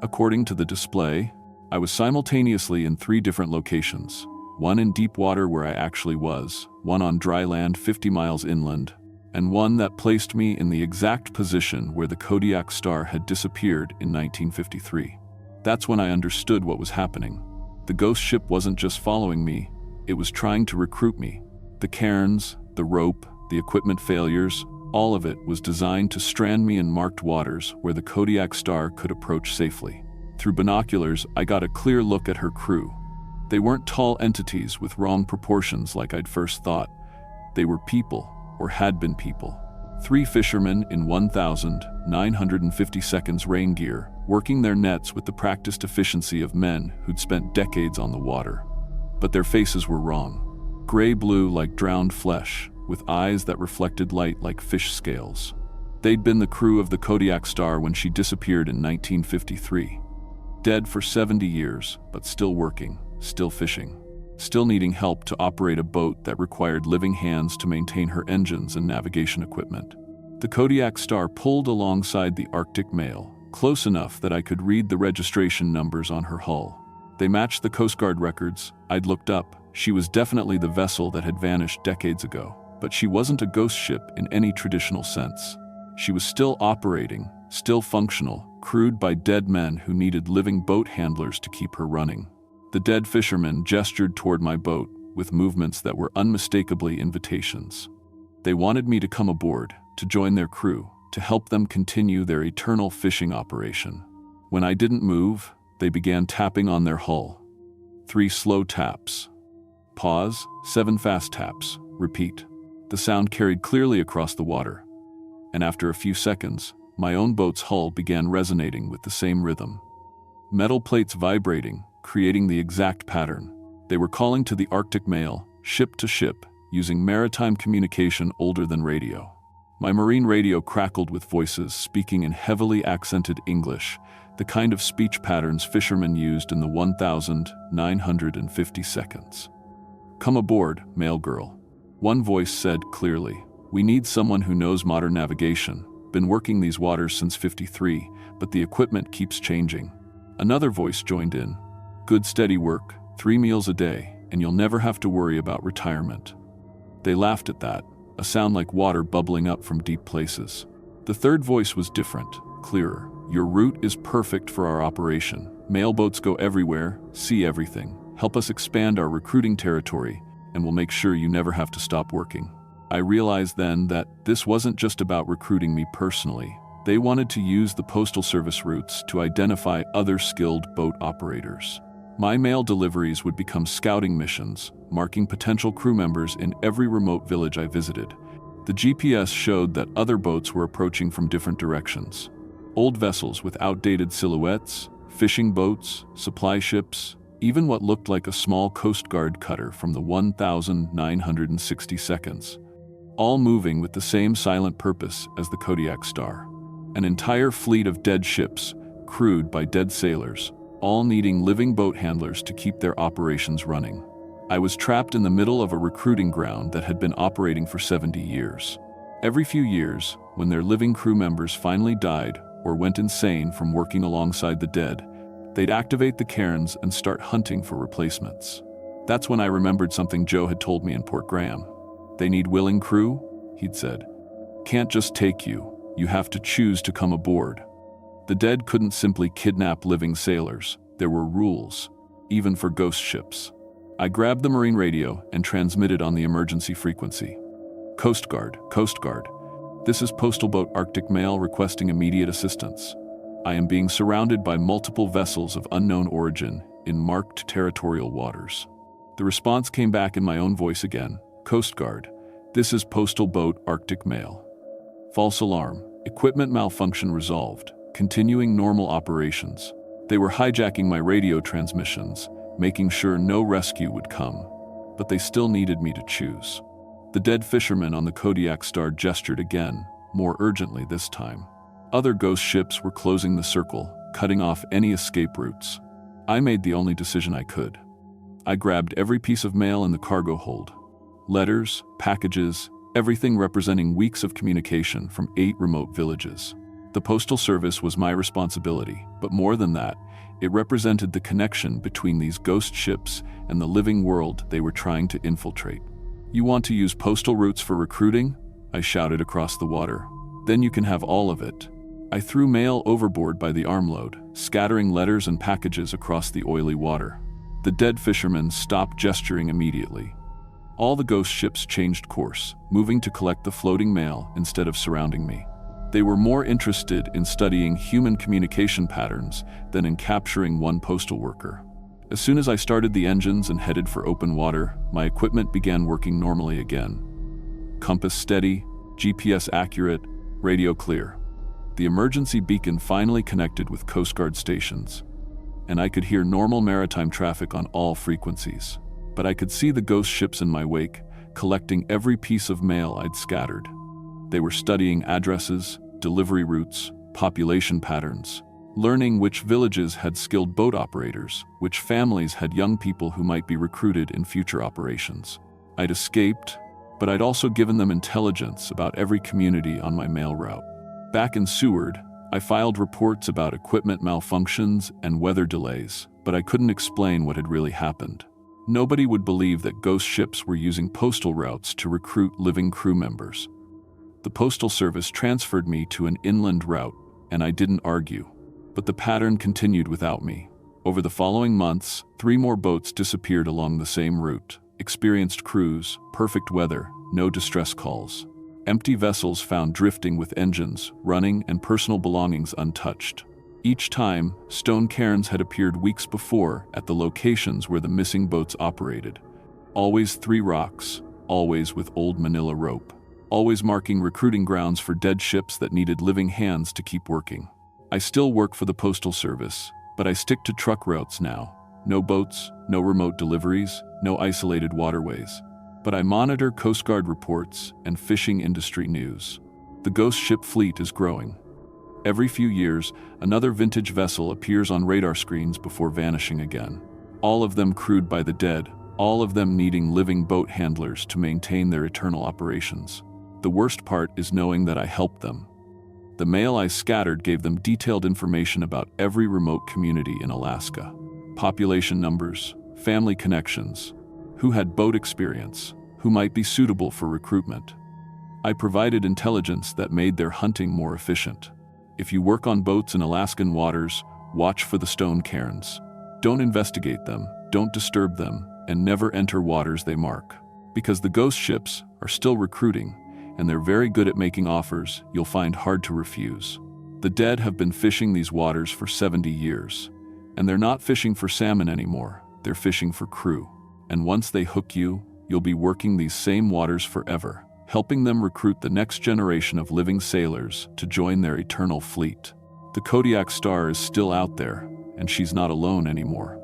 According to the display, I was simultaneously in 3 different locations, one in deep water where I actually was, one on dry land 50 miles inland, and one that placed me in the exact position where the Kodiak Star had disappeared in 1953. That's when I understood what was happening. The ghost ship wasn't just following me, it was trying to recruit me. The cairns, the rope, the equipment failures, all of it was designed to strand me in marked waters where the Kodiak Star could approach safely. Through binoculars, I got a clear look at her crew. They weren't tall entities with wrong proportions like I'd first thought. They were people, or had been people. 3 fishermen in 1950 seconds rain gear, working their nets with the practiced efficiency of men who'd spent decades on the water. But their faces were wrong. Gray-blue like drowned flesh, with eyes that reflected light like fish scales. They'd been the crew of the Kodiak Star when she disappeared in 1953. Dead for 70 years, but still working, still fishing, still needing help to operate a boat that required living hands to maintain her engines and navigation equipment. The Kodiak Star pulled alongside the Arctic Mail, close enough that I could read the registration numbers on her hull. They matched the Coast Guard records. I'd looked up. She was definitely the vessel that had vanished decades ago. But she wasn't a ghost ship in any traditional sense. She was still operating, still functional, crewed by dead men who needed living boat handlers to keep her running. The dead fishermen gestured toward my boat with movements that were unmistakably invitations. They wanted me to come aboard, to join their crew, to help them continue their eternal fishing operation. When I didn't move, they began tapping on their hull. 3 slow taps. Pause, 7 fast taps. Repeat. The sound carried clearly across the water. And after a few seconds, my own boat's hull began resonating with the same rhythm. Metal plates vibrating, creating the exact pattern. They were calling to the Arctic Mail, ship to ship, using maritime communication older than radio. My marine radio crackled with voices speaking in heavily accented English, the kind of speech patterns fishermen used in the 1950 seconds. "Come aboard, mail girl." One voice said clearly, "We need someone who knows modern navigation. Been working these waters since '53, but the equipment keeps changing." Another voice joined in. "Good steady work, 3 meals a day, and you'll never have to worry about retirement." They laughed at that, a sound like water bubbling up from deep places. The third voice was different, clearer. "Your route is perfect for our operation. Mail boats go everywhere, see everything. Help us expand our recruiting territory, and we'll make sure you never have to stop working." I realized then that this wasn't just about recruiting me personally. They wanted to use the Postal Service routes to identify other skilled boat operators. My mail deliveries would become scouting missions, marking potential crew members in every remote village I visited. The GPS showed that other boats were approaching from different directions. Old vessels with outdated silhouettes, fishing boats, supply ships, even what looked like a small Coast Guard cutter from the 1960 seconds. All moving with the same silent purpose as the Kodiak Star. An entire fleet of dead ships, crewed by dead sailors, all needing living boat handlers to keep their operations running. I was trapped in the middle of a recruiting ground that had been operating for 70 years. Every few years, when their living crew members finally died or went insane from working alongside the dead, they'd activate the cairns and start hunting for replacements. That's when I remembered something Joe had told me in Port Graham. "They need willing crew," he'd said. "Can't just take you. You have to choose to come aboard." The dead couldn't simply kidnap living sailors. There were rules, even for ghost ships. I grabbed the marine radio and transmitted on the emergency frequency. Coast Guard, Coast Guard. This is Postal Boat Arctic Mail requesting immediate assistance. I am being surrounded by multiple vessels of unknown origin in marked territorial waters. The response came back in my own voice again. Coast Guard, this is Postal Boat Arctic Mail. False alarm. Equipment malfunction resolved. Continuing normal operations. They were hijacking my radio transmissions, making sure no rescue would come. But they still needed me to choose. The dead fisherman on the Kodiak Star gestured again, more urgently this time. Other ghost ships were closing the circle, cutting off any escape routes. I made the only decision I could. I grabbed every piece of mail in the cargo hold. Letters, packages, everything representing weeks of communication from 8 remote villages. The Postal Service was my responsibility, but more than that, it represented the connection between these ghost ships and the living world they were trying to infiltrate. "You want to use postal routes for recruiting?" I shouted across the water. "Then you can have all of it." I threw mail overboard by the armload, scattering letters and packages across the oily water. The dead fishermen stopped gesturing immediately. All the ghost ships changed course, moving to collect the floating mail instead of surrounding me. They were more interested in studying human communication patterns than in capturing one postal worker. As soon as I started the engines and headed for open water, my equipment began working normally again. Compass steady, GPS accurate, radio clear. The emergency beacon finally connected with Coast Guard stations, and I could hear normal maritime traffic on all frequencies. But I could see the ghost ships in my wake, collecting every piece of mail I'd scattered. They were studying addresses, delivery routes, population patterns, learning which villages had skilled boat operators, which families had young people who might be recruited in future operations. I'd escaped, but I'd also given them intelligence about every community on my mail route. Back in Seward, I filed reports about equipment malfunctions and weather delays, but I couldn't explain what had really happened. Nobody would believe that ghost ships were using postal routes to recruit living crew members. The Postal Service transferred me to an inland route, and I didn't argue. But the pattern continued without me. Over the following months, 3 more boats disappeared along the same route. Experienced crews, perfect weather, no distress calls. Empty vessels found drifting with engines running and personal belongings untouched. Each time, stone cairns had appeared weeks before at the locations where the missing boats operated. Always 3 rocks, always with old manila rope. Always marking recruiting grounds for dead ships that needed living hands to keep working. I still work for the Postal Service, but I stick to truck routes now. No boats, no remote deliveries, no isolated waterways. But I monitor Coast Guard reports and fishing industry news. The ghost ship fleet is growing. Every few years, another vintage vessel appears on radar screens before vanishing again. All of them crewed by the dead, all of them needing living boat handlers to maintain their eternal operations. The worst part is knowing that I helped them. The mail I scattered gave them detailed information about every remote community in Alaska. Population numbers, family connections, who had boat experience, who might be suitable for recruitment. I provided intelligence that made their hunting more efficient. If you work on boats in Alaskan waters, watch for the stone cairns. Don't investigate them, don't disturb them, and never enter waters they mark. Because the ghost ships are still recruiting, and they're very good at making offers you'll find hard to refuse. The dead have been fishing these waters for 70 years, and they're not fishing for salmon anymore, they're fishing for crew. And once they hook you, you'll be working these same waters forever, helping them recruit the next generation of living sailors to join their eternal fleet. The Kodiak star is still out there, and she's not alone anymore.